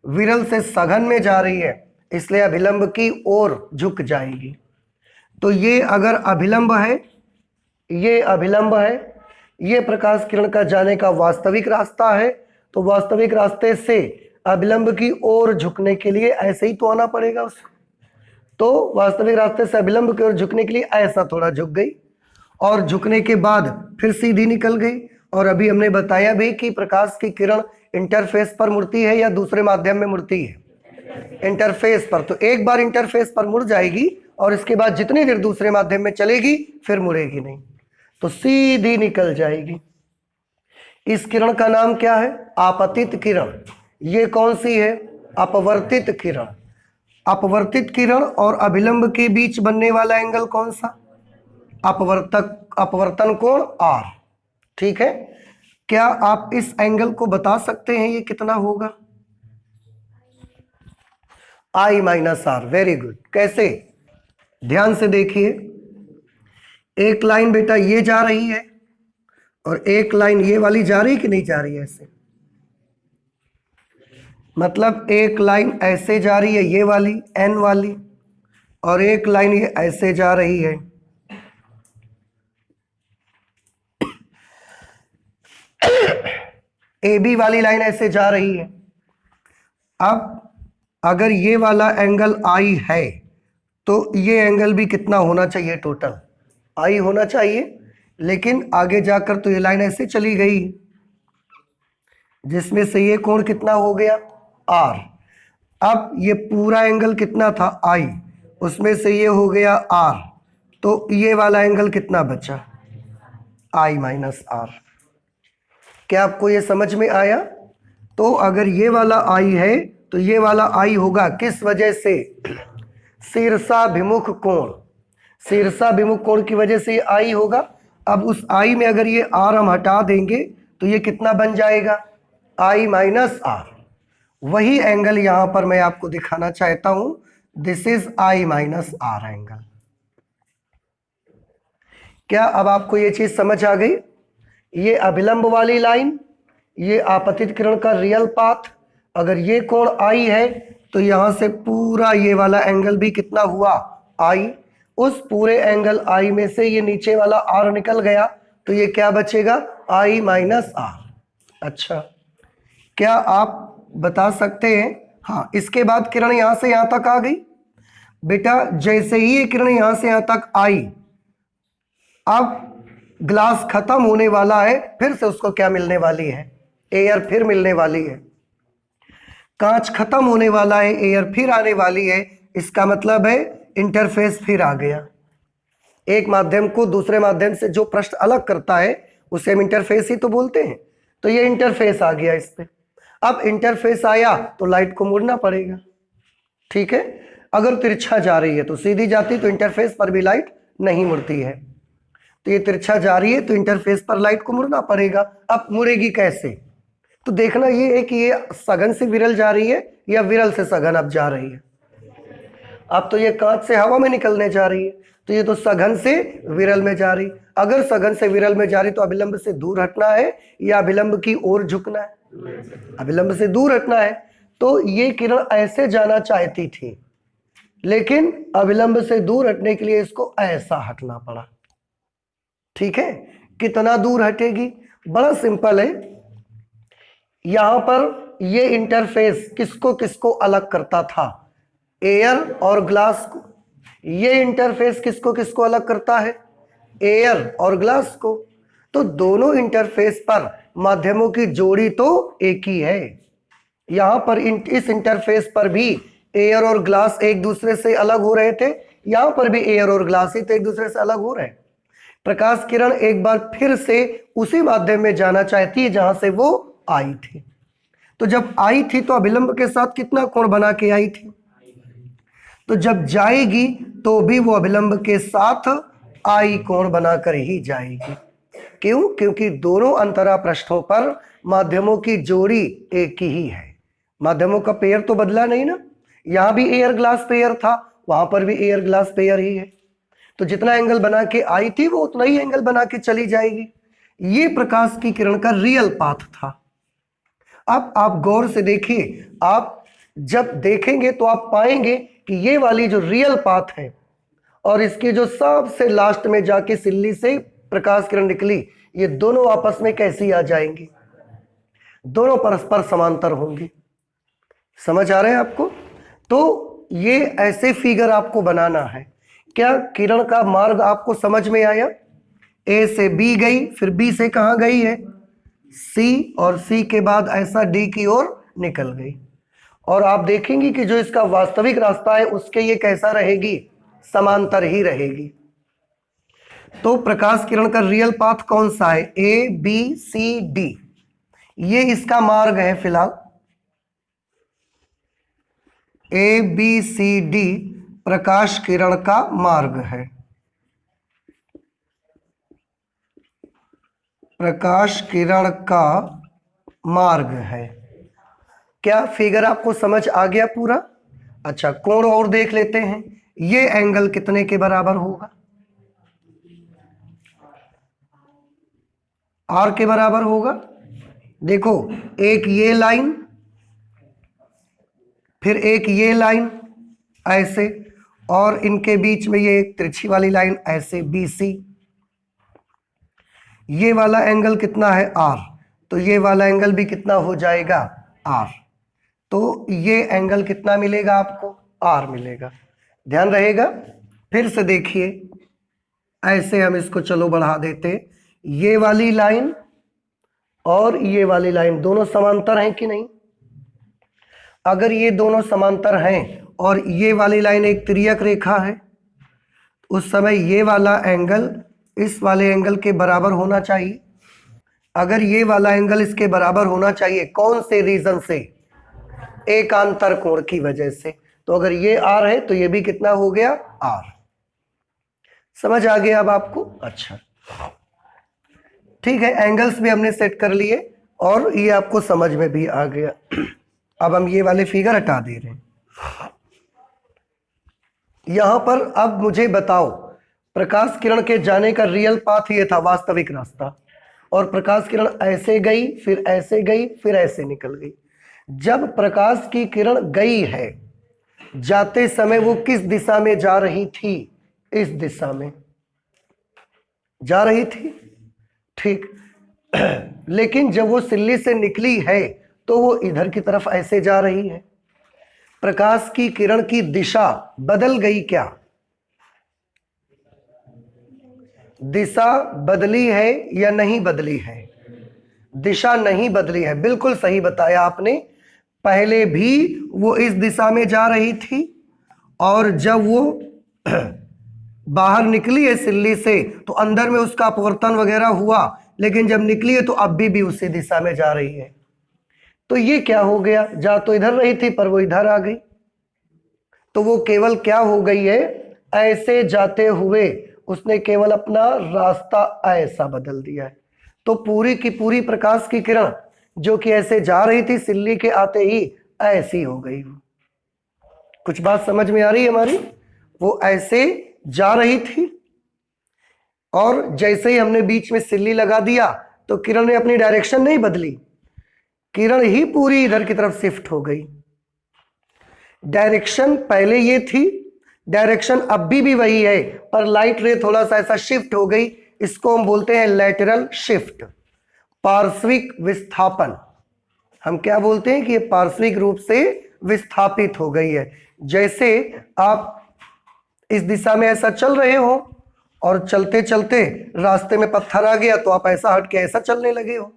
विरल से सघन में जा रही है, इसलिए अभिलंब की ओर झुक जाएगी। तो ये अगर अभिलंब है, ये अभिलंब है, ये प्रकाश किरण का जाने का वास्तविक रास्ता है, तो वास्तविक रास्ते से अभिलंब की ओर झुकने के लिए ऐसे ही तो आना पड़ेगा उसको। तो वास्तविक रास्ते से अभिलंब की ओर झुकने के लिए ऐसा थोड़ा झुक गई और झुकने के बाद फिर सीधी निकल गई। और अभी हमने बताया भी कि प्रकाश की किरण इंटरफेस पर मुड़ती है या दूसरे माध्यम में मुड़ती है, इंटरफेस पर। तो एक बार इंटरफेस पर मुड़ जाएगी और इसके बाद जितनी देर दूसरे माध्यम में चलेगी फिर मुड़ेगी नहीं, तो सीधी निकल जाएगी। इस किरण का नाम क्या है? आपतित किरण। ये कौन सी है? अपवर्तित किरण। अपवर्तित किरण और अभिलंब के बीच बनने वाला एंगल कौन सा? अपवर्तन कोण R। ठीक है, क्या आप इस एंगल को बता सकते हैं ये कितना होगा? I minus R। Very good. कैसे? ध्यान से देखिए, एक लाइन बेटा ये जा रही है और एक लाइन ये वाली जा रही कि नहीं जा रही है? ऐसे मतलब एक लाइन ऐसे जा रही है ये वाली N वाली, और एक लाइन ये ऐसे जा रही है। AB वाली लाइन ऐसे जा रही है। अब अगर ये वाला एंगल I है तो ये एंगल भी कितना होना चाहिए? टोटल I होना चाहिए। लेकिन आगे जाकर तो ये लाइन ऐसे चली गई, जिसमें से ये कोण कितना हो गया? R। अब ये पूरा एंगल कितना था? I, उसमें से ये हो गया R, तो ये वाला एंगल कितना बचा? I minus R। क्या आपको ये समझ में आया? तो अगर ये वाला I है तो ये वाला I होगा किस वजह से? शीर्षाभिमुख कोण। शीर्षाभिमुख कोण की वजह से ये I होगा। अब उस I में अगर ये R हम हटा देंगे तो ये कितना बन जाएगा? I minus R। वही एंगल यहां पर मैं आपको दिखाना चाहता हूं, this is I minus R angle. क्या अब आपको ये चीज समझ आ गई? ये अभिलंब वाली लाइन, ये आपतित किरण का रियल पाथ, अगर ये कोण I है तो यहां से पूरा ये वाला एंगल भी कितना हुआ? I। उस पूरे एंगल I में से ये नीचे वाला R निकल गया, तो ये क्या बचेगा? I minus R। अच्छा, क्या आप बता सकते हैं? हाँ, इसके बाद किरण यहां से यहां तक आ गई बेटा। जैसे ही ये किरण यहां से यहां तक आई, अब ग्लास खत्म होने वाला है, फिर से उसको क्या मिलने वाली है? एयर फिर मिलने वाली है। कांच खत्म होने वाला है, एयर फिर आने वाली है। इसका मतलब है इंटरफेस फिर आ गया। एक माध्यम को दूसरे माध्यम से जो पृष्ठ अलग करता है उसे हम इंटरफेस ही तो बोलते हैं। तो ये इंटरफेस आ गया इस पे। अब इंटरफेस आया तो लाइट को मुड़ना पड़ेगा। ठीक है, अगर तिरछा जा रही है तो सीधी जाती, तो इंटरफेस पर भी लाइट नहीं मुड़ती है। तो ये तिरछा जा रही है तो इंटरफेस पर लाइट को मुड़ना पड़ेगा। अब मुड़ेगी कैसे? तो देखना ये है कि ये सघन से विरल जा रही है या विरल से सघन अब जा रही है। अब तो ये कांच से हवा में निकलने जा रही है, तो ये तो सघन से विरल में जा रही। अगर सघन से विरल में जा रही तो अभिलंब से दूर हटना है या अभिलंब की ओर झुकना है? अभिलंब से दूर हटना है। तो ये किरण ऐसे जाना चाहती थी, लेकिन अभिलंब से दूर हटने के लिए इसको ऐसा हटना पड़ा। ठीक है, कितना दूर हटेगी? बड़ा सिंपल है। यहां पर ये इंटरफेस किसको किसको अलग करता था? एयर और ग्लास को। ये इंटरफेस किसको किसको अलग करता है? एयर और ग्लास को। तो दोनों इंटरफेस पर माध्यमों की जोड़ी तो एक ही है। यहां पर इस इंटरफेस पर भी एयर और ग्लास एक दूसरे से अलग हो रहे थे, यहां पर भी एयर और ग्लास ही तो एक दूसरे से अलग हो रहे हैं। प्रकाश किरण एक बार फिर से उसी माध्यम में जाना चाहती है जहां से वो आई थी। तो जब आई थी तो अभिलंब के साथ कितना कोण बना के आई थी? तो जब जाएगी तो भी वो अभिलंब के साथ आई कोण बनाकर ही जाएगी। क्यों? क्योंकि दोनों अंतरा पृष्ठों पर माध्यमों की जोड़ी एक ही है। माध्यमों का पेयर तो बदला नहीं ना। यहां भी एयर ग्लास पेयर था, वहां पर भी एयर ग्लास पेयर ही है। तो जितना एंगल बना के आई थी वो उतना ही एंगल बना के चली जाएगी। ये प्रकाश की किरण का रियल पाथ था। अब आप गौर से देखिए, आप जब देखेंगे तो आप पाएंगे कि ये वाली जो रियल पाथ है और इसकी जो सबसे लास्ट में जाके सिल्ली से प्रकाश किरण निकली, ये दोनों आपस में कैसी आ जाएंगी, दोनों परस्पर समांतर होंगी। समझ आ रहे हैं आपको? तो ये ऐसे फिगर आपको बनाना है। क्या किरण का मार्ग आपको समझ में आया? ए से बी गई, फिर बी से कहां गई है, सी, और सी के बाद ऐसा डी की ओर निकल गई। और आप देखेंगे कि जो इसका वास्तविक रास्ता है उसके ये कैसा रहेगी, समांतर ही रहेगी। तो प्रकाश किरण का रियल पाथ कौन सा है, ए बी सी डी, ये इसका मार्ग है फिलहाल। ए बी सी डी प्रकाश किरण का मार्ग है, प्रकाश किरण का मार्ग है। क्या फिगर आपको समझ आ गया पूरा? अच्छा, कोण और देख लेते हैं। ये एंगल कितने के बराबर होगा, आर के बराबर होगा। देखो, एक ये लाइन, फिर एक ये लाइन ऐसे, और इनके बीच में ये एक तिरछी वाली लाइन ऐसे BC। ये वाला एंगल कितना है, R, तो ये वाला एंगल भी कितना हो जाएगा, R। तो ये एंगल कितना मिलेगा आपको, R मिलेगा। ध्यान रहेगा। फिर से देखिए, ऐसे हम इसको चलो बढ़ा देते। ये वाली लाइन और ये वाली लाइन दोनों समांतर हैं कि नहीं? अगर ये दोनों समांतर हैं और ये वाली लाइन एक तिर्यक रेखा है, उस समय ये वाला एंगल इस वाले एंगल के बराबर होना चाहिए। अगर ये वाला एंगल इसके बराबर होना चाहिए, कौन से रीजन से, एकांतर कोण की वजह से। तो अगर ये R है तो ये भी कितना हो गया, R। समझ आ गया अब आपको? अच्छा, ठीक है, एंगल्स भी हमने सेट कर लिए और ये आपको समझ में भी आ गया। अब हम ये वाले फिगर हटा दे रहे हैं। यहां पर अब मुझे बताओ, प्रकाश किरण के जाने का रियल पाथ ये था, वास्तविक रास्ता, और प्रकाश किरण ऐसे गई, फिर ऐसे गई, फिर ऐसे निकल गई। जब प्रकाश की किरण गई है, जाते समय वो किस दिशा में जा रही थी, इस दिशा में जा रही थी, ठीक। लेकिन जब वो सिल्ली से निकली है तो वो इधर की तरफ ऐसे जा रही है। प्रकाश की किरण की दिशा बदल गई क्या, दिशा बदली है या नहीं बदली है? दिशा नहीं बदली है, बिल्कुल सही बताया आपने। पहले भी वो इस दिशा में जा रही थी और जब वो बाहर निकली है सिल्ली से तो अंदर में उसका अपवर्तन वगैरह हुआ, लेकिन जब निकली है तो अब भी उसी दिशा में जा रही है। तो ये क्या हो गया, जा तो इधर रही थी पर वो इधर आ गई, तो वो केवल क्या हो गई है, ऐसे जाते हुए उसने केवल अपना रास्ता ऐसा बदल दिया है। तो पूरी की पूरी प्रकाश की किरण जो कि ऐसे जा रही थी, सिल्ली के आते ही ऐसी हो गई। कुछ बात समझ में आ रही है हमारी? वो ऐसे जा रही थी और जैसे ही हमने बीच में सिल्ली लगा दिया तो किरण ने अपनी डायरेक्शन नहीं बदली, किरण ही पूरी इधर की तरफ शिफ्ट हो गई। डायरेक्शन पहले ये थी, डायरेक्शन अब भी वही है, पर लाइट रे थोड़ा सा ऐसा शिफ्ट हो गई। इसको हम बोलते हैं लैटरल शिफ्ट, पार्श्विक विस्थापन। हम क्या बोलते हैं कि ये पार्श्विक रूप से विस्थापित हो गई है। जैसे आप इस दिशा में ऐसा चल रहे हो और चलते चलते रास्ते में पत्थर आ गया तो आप ऐसा हट के ऐसा चलने लगे हो।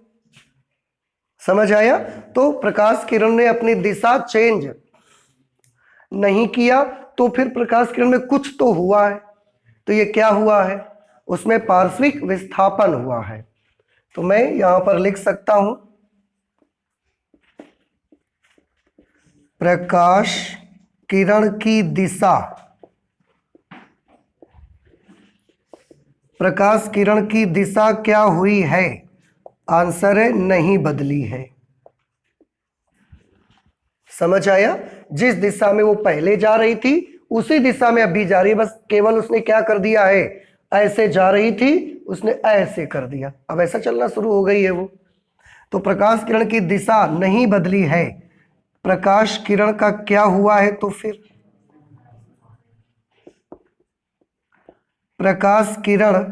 समझ आया? तो प्रकाश किरण ने अपनी दिशा चेंज नहीं किया, तो फिर प्रकाश किरण में कुछ तो हुआ है। तो ये क्या हुआ है, उसमें पार्श्विक विस्थापन हुआ है। तो मैं यहां पर लिख सकता हूं, प्रकाश किरण की दिशा, प्रकाश किरण की दिशा क्या हुई है? आंसर है नहीं बदली है। समझ आया? जिस दिशा में वो पहले जा रही थी उसी दिशा में अभी जा रही है, बस केवल उसने क्या कर दिया है, ऐसे जा रही थी उसने ऐसे कर दिया, अब ऐसा चलना शुरू हो गई है वो। तो प्रकाश किरण की दिशा नहीं बदली है, प्रकाश किरण का क्या हुआ है, तो फिर प्रकाश किरण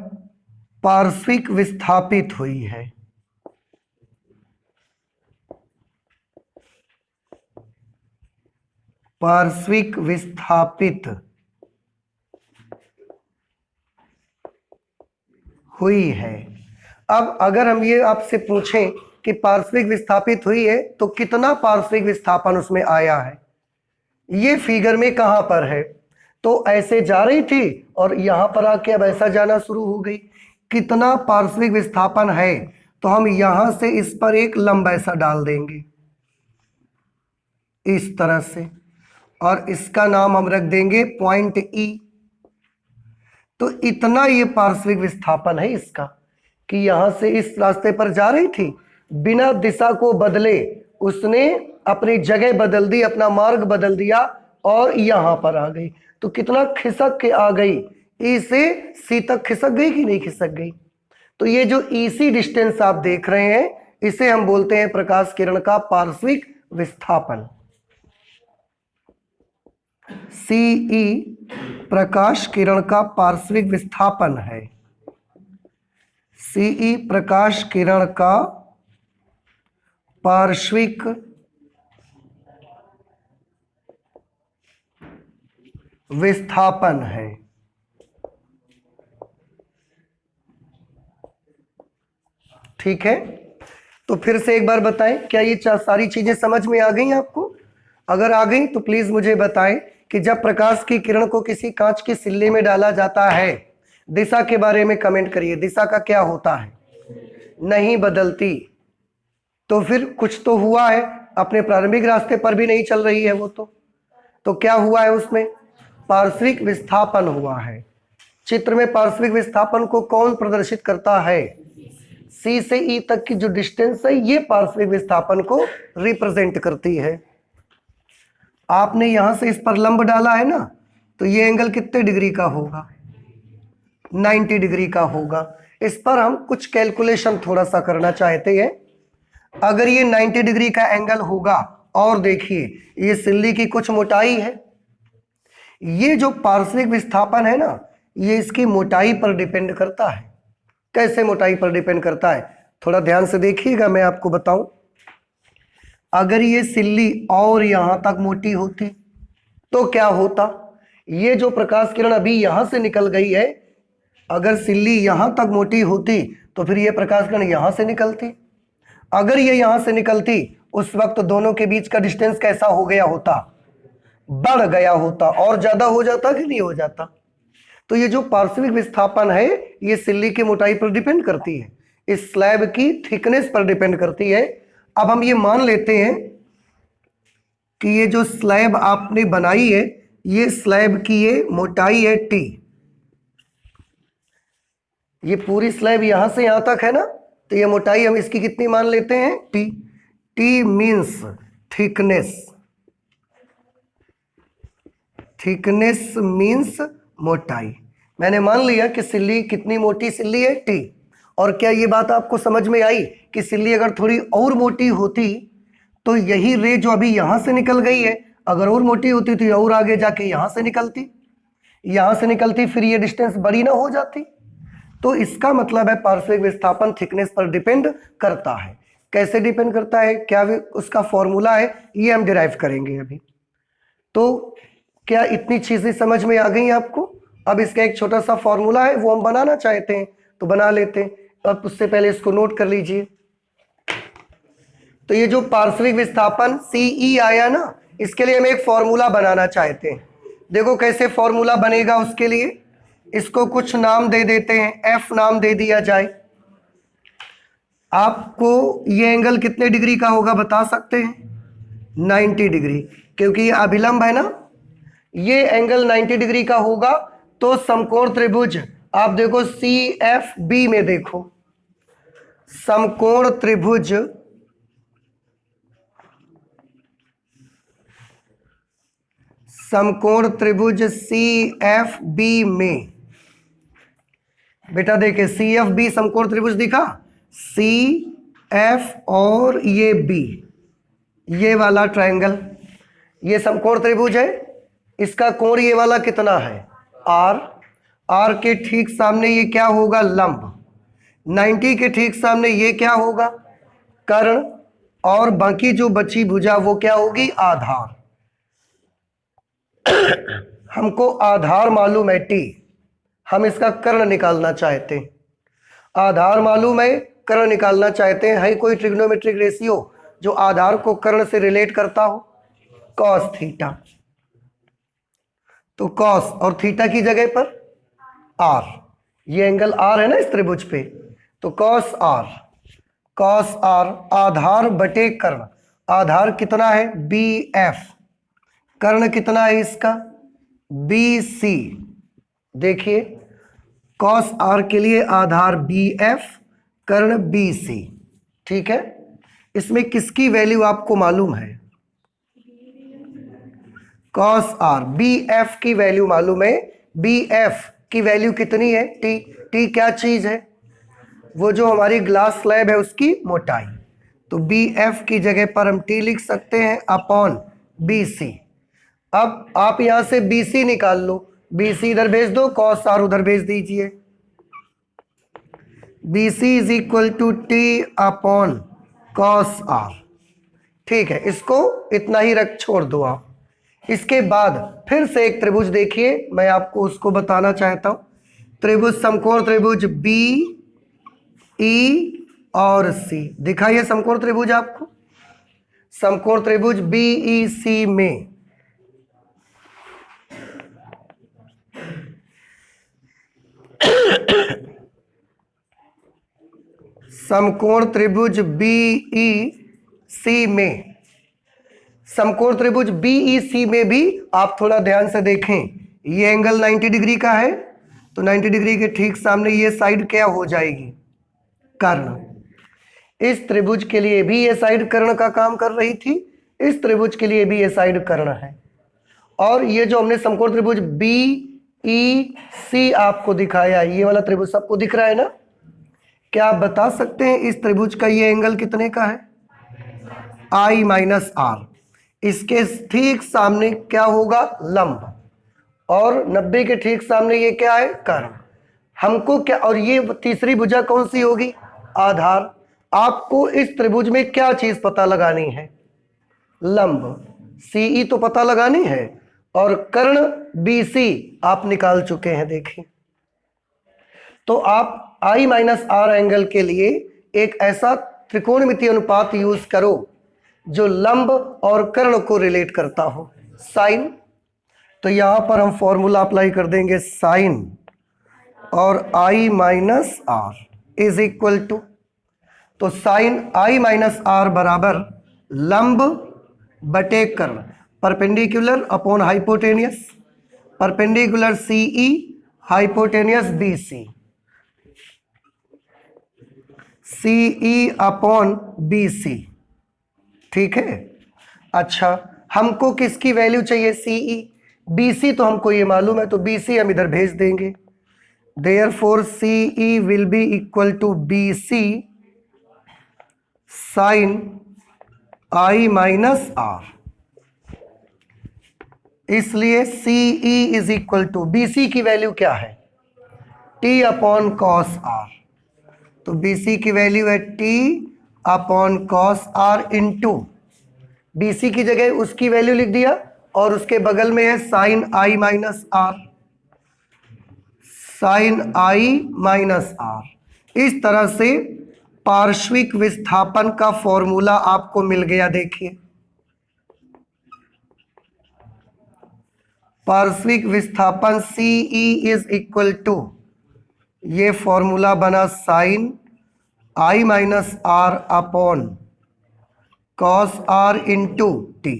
पार्श्विक विस्थापित हुई है। पार्श्विक विस्थापित हुई है। अब अगर हम ये आपसे पूछें कि पार्श्विक विस्थापित हुई है तो कितना पार्श्विक विस्थापन उसमें आया है, ये फिगर में कहां पर है, तो ऐसे जा रही थी और यहां पर आके अब ऐसा जाना शुरू हो गई। कितना पार्श्विक विस्थापन है, तो हम यहां से इस पर एक लंब ऐसा डाल देंगे इस तरह से, और इसका नाम हम रख देंगे पॉइंट ई। तो इतना ये पार्श्विक विस्थापन है इसका कि यहां से इस रास्ते पर जा रही थी, बिना दिशा को बदले उसने अपनी जगह बदल दी, अपना मार्ग बदल दिया और यहां पर आ गई। तो कितना खिसक के आ गई, ई से सी तक खिसक गई कि नहीं खिसक गई। तो ये जो ईसी डिस्टेंस आप देख रहे हैं, इसे हम बोलते हैं प्रकाश किरण का पार्श्विक विस्थापन। सीई प्रकाश किरण का पार्श्विक विस्थापन है। सीई प्रकाश किरण का पार्श्विक विस्थापन है। ठीक है, तो फिर से एक बार बताएं, क्या ये सारी चीजें समझ में आ गई आपको? अगर आ गई तो प्लीज मुझे बताएं कि जब प्रकाश की किरण को किसी कांच की सिल्ली में डाला जाता है, दिशा के बारे में कमेंट करिए। दिशा का क्या होता है? नहीं बदलती। तो फिर कुछ तो हुआ है, अपने प्रारंभिक रास्ते पर भी नहीं चल रही है वो। तो क्या हुआ है उसमें? पार्श्विक विस्थापन हुआ है। चित्र में पार्श्विक विस्थापन को कौन प्रदर्शित करता है? सी से ई तक की जो डिस्टेंस है, ये पार्श्विक विस्थापन को रिप्रेजेंट करती है। आपने यहां से इस पर लंब डाला है ना, तो ये एंगल कितने डिग्री का होगा? 90 डिग्री का होगा। इस पर हम कुछ कैलकुलेशन थोड़ा सा करना चाहते हैं। अगर ये 90 डिग्री का एंगल होगा, और देखिए ये सिल्ली की कुछ मोटाई है, ये जो पार्श्विक विस्थापन है ना, ये इसकी मोटाई पर डिपेंड करता है। कैसे मोटाई पर डिपेंड करता है? थोड़ा ध्यान से देखिएगा, मैं आपको बताऊं। अगर ये सिल्ली और यहां तक मोटी होती तो क्या होता? ये जो प्रकाश किरण अभी यहां से निकल गई है, अगर सिल्ली यहां तक मोटी होती तो फिर ये प्रकाश किरण यहां से निकलती। अगर ये यहां से निकलती, उस वक्त दोनों के बीच का डिस्टेंस कैसा हो गया होता? बढ़ गया होता, और ज्यादा हो जाता कि नहीं हो जाता। तो ये जो पार्श्विक विस्थापन है, ये सिल्ली की मोटाई पर डिपेंड करती है, इस स्लैब की थिकनेस पर डिपेंड करती है। अब हम ये मान लेते हैं कि ये जो स्लैब आपने बनाई है, ये स्लैब की ये मोटाई है टी। ये पूरी स्लैब यहां से यहां तक है ना, तो ये मोटाई हम इसकी कितनी मान लेते हैं? T. T means thickness. Thickness means मोटाई। मैंने मान लिया कि सिल्ली कितनी मोटी सिल्ली है? टी। और क्या ये बात आपको समझ में आई कि सिल्ली अगर थोड़ी और मोटी होती तो यही रे जो अभी यहां से निकल गई है, अगर और मोटी होती तो और आगे जाके यहां से निकलती, फिर ये डिस्टेंस बड़ी ना हो जाती। तो इसका मतलब है पार्श्विक विस्थापन थिकनेस पर डिपेंड करता है। कैसे डिपेंड करता है, क्या उसका फॉर्मूला है, ये हम डिराइव करेंगे अभी। तो क्या इतनी चीजें समझ में आ गई आपको? अब इसका एक छोटा सा फॉर्मूला है, वो हम बनाना चाहते हैं तो बना लेते हैं। अब उससे पहले इसको नोट कर लीजिए। तो ये जो पार्श्विक विस्थापन सीई आया ना, इसके लिए हम एक फॉर्मूला बनाना चाहते हैं। देखो कैसे फॉर्मूला बनेगा। उसके लिए इसको कुछ नाम दे देते हैं, एफ नाम दे दिया जाए। आपको ये एंगल कितने डिग्री का होगा बता सकते हैं? 90 डिग्री, क्योंकि ये अभिलंब है ना, ये एंगल 90 डिग्री का होगा। तो समकोण त्रिभुज आप देखो CFB में, देखो समकोण त्रिभुज CFB में, बेटा देखे CFB समकोण त्रिभुज दिखा, CF और ये B, ये वाला ट्रायंगल, ये समकोण त्रिभुज है, इसका कोण ये वाला कितना है आर, आर के ठीक सामने ये क्या होगा लंब, 90 के ठीक सामने ये क्या होगा कर्ण, और बाकी जो बची भुजा वो क्या होगी आधार। हमको आधार मालूम है टी, हम इसका कर्ण निकालना चाहते हैं, आधार मालूम है कर्ण निकालना चाहते हैं। है कोई ट्रिग्नोमेट्रिक रेशियो जो आधार को कर्ण से रिलेट करता हो, कॉस थीटा, तो कॉस और थीटा की जगह पर आर, ये एंगल आर है ना इस त्रिभुज पे, तो कॉस आर, कॉस आर आधार बटे कर्ण, आधार कितना है बी एफ, कर्ण कितना है इसका बी सी। देखिए कॉस आर के लिए आधार बी एफ, कर्ण बी सी, ठीक है। इसमें किसकी वैल्यू आपको मालूम है, कॉस आर, बी एफ की वैल्यू मालूम है, बी एफ की वैल्यू कितनी है टी, टी क्या चीज है, वो जो हमारी ग्लास स्लैब है उसकी मोटाई, तो बी एफ की जगह पर हम टी लिख सकते हैं अपॉन बी सी। अब आप यहां से बी सी निकाल लो, बी सी इधर भेज दो, कॉस आर उधर भेज दीजिए, B C is equal to T upon cos R, ठीक है। इसको इतना ही रख छोड़ दो आप। इसके बाद फिर से एक त्रिभुज देखिए, मैं आपको उसको बताना चाहता हूं, त्रिभुज समकोण त्रिभुज बी ई और सी, दिखाइए समकोण त्रिभुज आपको, समकोण त्रिभुज बी ई सी में समकोण त्रिभुज बी ई सी में, समकोण त्रिभुज बी ई सी में भी आप थोड़ा ध्यान से देखें, ये एंगल 90 डिग्री का है, तो 90 डिग्री के ठीक सामने ये साइड क्या हो जाएगी कर्ण। इस त्रिभुज के लिए भी ये साइड कर्ण का काम कर रही थी, इस त्रिभुज के लिए भी ये साइड कर्ण है। और ये जो हमने समकोण त्रिभुज बी ई सी आपको दिखाया, ये वाला त्रिभुज सबको दिख रहा है ना, क्या आप बता सकते हैं इस त्रिभुज का ये एंगल कितने का है आई माइनस आर, इसके ठीक सामने क्या होगा लंब, और 90 के ठीक सामने ये क्या है कर्ण। हमको क्या, और ये तीसरी भुजा कौन सी होगी आधार। आपको इस त्रिभुज में क्या चीज पता लगानी है लंब, सीई तो पता लगानी है, और कर्ण बीसी आप निकाल चुके हैं। देखिए तो आप आई माइनस आर एंगल के लिए एक ऐसा त्रिकोणमितीय अनुपात यूज करो जो लंब और कर्ण को रिलेट करता हो, साइन। तो यहां पर हम फॉर्मूला अप्लाई कर देंगे, साइन और I minus R is equal to, तो साइन आई माइनस आर बराबर लंब बटे कर्ण, perpendicular upon hypotenuse, perpendicular CE hypotenuse BC, CE upon BC, ठीक है। अच्छा हमको किसकी वैल्यू चाहिए सीई, बीसी तो हमको ये मालूम है, तो बीसी हम इधर भेज देंगे, therefore CE will be equal to BC sine I minus R, इसलिए CE is equal to, BC की वैल्यू क्या है टी अपॉन कॉस आर, तो बीसी की वैल्यू है T upon cos R into, BC की जगह उसकी वैल्यू लिख दिया, और उसके बगल में है sine I minus R, sine I minus R. इस तरह से पार्श्विक विस्थापन का फॉर्मूला आपको मिल गया। देखिए पार्श्विक विस्थापन सीई इज इक्वल टू, ये फॉर्मूला बना sine I minus R upon cos R into T.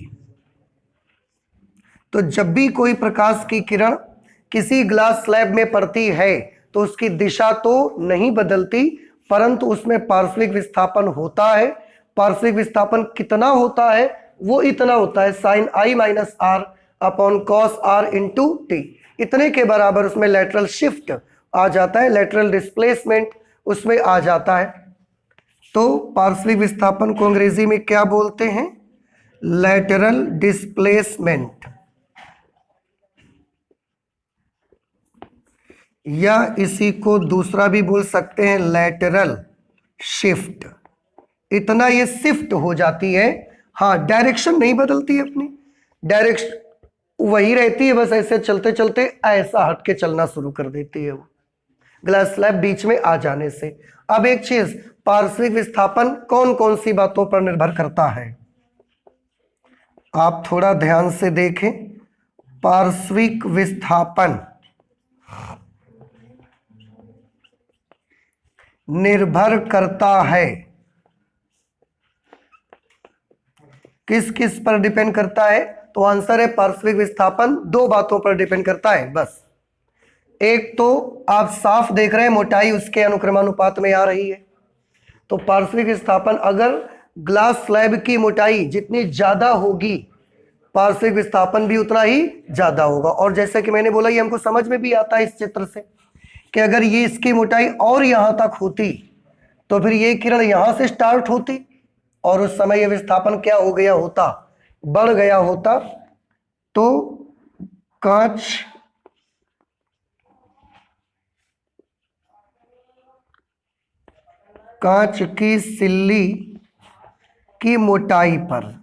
तो जब भी कोई प्रकाश की किरण किसी ग्लास स्लैब में पड़ती है तो उसकी दिशा तो नहीं बदलती, परंतु उसमें पार्श्विक विस्थापन होता है। पार्श्विक विस्थापन कितना होता है, वो इतना होता है sine I minus R upon cos R into T, इतने के बराबर उसमें लेटरल शिफ्ट आ जाता है, लेटरल डिस्प्लेसमेंट उसमें आ जाता है। तो पार्श्विक विस्थापन को अंग्रेजी में क्या बोलते हैं, लैटरल डिस्प्लेसमेंट, या इसी को दूसरा भी बोल सकते हैं लैटरल शिफ्ट। इतना ये शिफ्ट हो जाती है, हाँ डायरेक्शन नहीं बदलती अपनी, डायरेक्शन वही रहती है, बस ऐसे चलते चलते ऐसा हट के चलना शुरू कर देती है वो ग्लास स्लैब बीच में आ जाने से। अब एक चीज, पार्श्विक विस्थापन कौन कौन सी बातों पर निर्भर करता है, आप थोड़ा ध्यान से देखें। पार्श्विक विस्थापन निर्भर करता है किस किस पर डिपेंड करता है, तो आंसर है पार्श्विक विस्थापन दो बातों पर डिपेंड करता है बस। एक तो आप साफ देख रहे हैं मोटाई उसके अनुक्रमानुपात में आ रही है, तो पार्श्विक विस्थापन अगर ग्लास स्लैब की मोटाई जितनी ज्यादा होगी पार्श्विक विस्थापन भी उतना ही ज्यादा होगा। और जैसे कि मैंने बोला ये हमको समझ में भी आता है इस चित्र से कि अगर ये इसकी मोटाई और यहां तक होती तो फिर ये किरण यहां से स्टार्ट होती और उस समय ये विस्थापन क्या हो गया होता, बढ़ गया होता। तो कांच की सिल्ली की मोटाई पर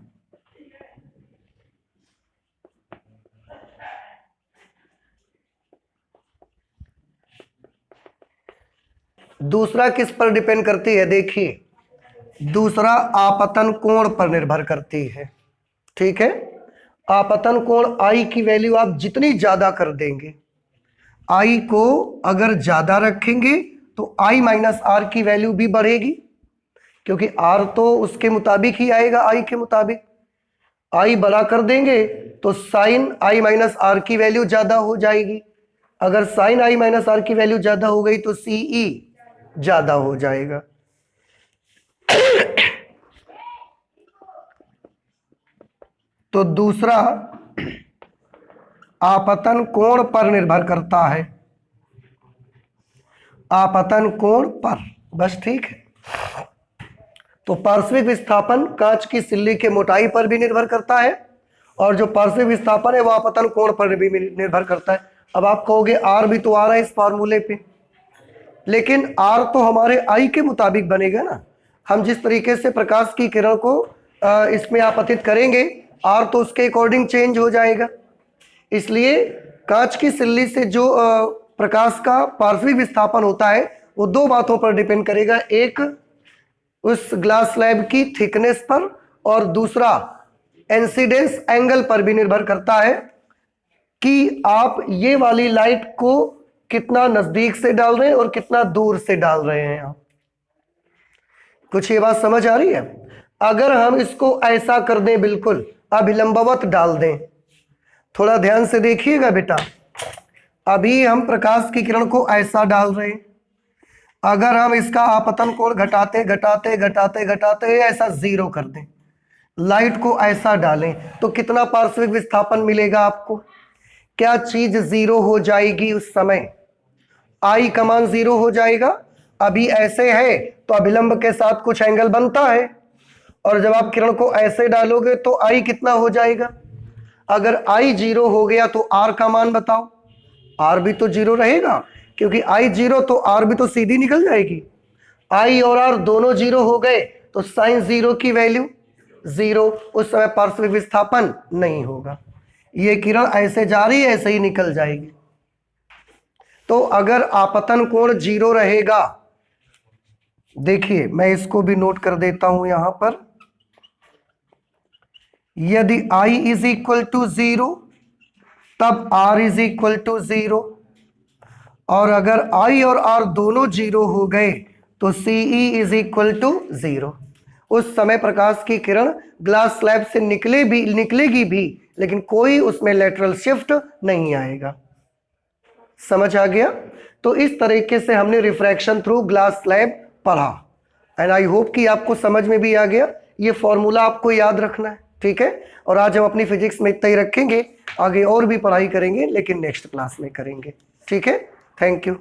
दूसरा किस पर डिपेंड करती है, देखिए दूसरा आपतन कोण पर निर्भर करती है। ठीक है, आपतन कोण आई की वैल्यू आप जितनी ज्यादा कर देंगे, आई को अगर ज्यादा रखेंगे तो आई माइनस आर की वैल्यू भी बढ़ेगी, क्योंकि आर तो उसके मुताबिक ही आएगा, आई के मुताबिक। आई बड़ा कर देंगे तो साइन आई माइनस आर की वैल्यू ज्यादा हो जाएगी, अगर साइन आई माइनस आर की वैल्यू ज्यादा हो गई तो सीई ज्यादा हो जाएगा। तो दूसरा आपतन कोण पर निर्भर करता है, आपतन कोण पर, बस ठीक है। तो पार्श्विक विस्थापन कांच की सिल्ली के मोटाई पर भी निर्भर करता है और जो पार्श्विक विस्थापन है वो आपतन कोण पर भी निर्भर करता है। अब आप कहोगे आर भी तो आ रहा है इस फार्मूले पे, लेकिन आर तो हमारे आई के मुताबिक बनेगा ना, हम जिस तरीके से प्रकाश की किरण को इसमें आपतित करेंगे आर तो उसके अकॉर्डिंग चेंज हो जाएगा। इसलिए कांच की सिल्ली से जो प्रकाश का पार्श्विक विस्थापन होता है वो दो बातों पर डिपेंड करेगा, एक उस ग्लास स्लैब की थिकनेस पर और दूसरा इंसिडेंस एंगल पर भी निर्भर करता है कि आप ये वाली लाइट को कितना नजदीक से डाल रहे हैं और कितना दूर से डाल रहे हैं आप। कुछ ये बात समझ आ रही है? अगर हम इसको ऐसा कर दें, बिल्कुल अभिलंबवत डाल दें, थोड़ा ध्यान से देखिएगा बेटा, अभी हम प्रकाश की किरण को ऐसा डाल रहे हैं, अगर हम इसका आपतन कोण घटाते घटाते घटाते घटाते ऐसा जीरो कर दें, लाइट को ऐसा डालें, तो कितना पार्श्विक विस्थापन मिलेगा आपको? क्या चीज जीरो हो जाएगी उस समय? आई का मान जीरो हो जाएगा। अभी ऐसे है तो अभिलंब के साथ कुछ एंगल बनता है, और जब आप किरण को ऐसे डालोगे तो आई कितना हो जाएगा? अगर आई जीरो हो गया तो आर का मान बताओ, आर भी तो जीरो रहेगा, क्योंकि आई जीरो तो आर भी तो सीधी निकल जाएगी। आई और आर दोनों जीरो हो गए तो साइन जीरो की वैल्यू जीरो, उस समय पार्श्विक विस्थापन नहीं होगा, ये किरण ऐसे जा रही है ऐसे ही निकल जाएगी। तो अगर आपतन कोण जीरो रहेगा, देखिए मैं इसको भी नोट कर देता हूं यहां पर, यदि I is equal to zero तब R is equal to zero, और अगर I और R दोनों जीरो हो गए तो CE is equal to zero. उस समय प्रकाश की किरण ग्लास स्लैब से निकलेगी भी, लेकिन कोई उसमें लेटरल शिफ्ट नहीं आएगा। समझ आ गया? तो इस तरीके से हमने रिफ्रैक्शन थ्रू ग्लास स्लैब पढ़ा, एंड आई होप कि आपको समझ में भी आ गया। ये फॉर्मूला आपको याद रखना है, ठीक है? और आज हम अपनी फिजिक्स में इतना ही रखेंगे, आगे और भी पढ़ाई करेंगे लेकिन नेक्स्ट क्लास में करेंगे, ठीक है? Thank you.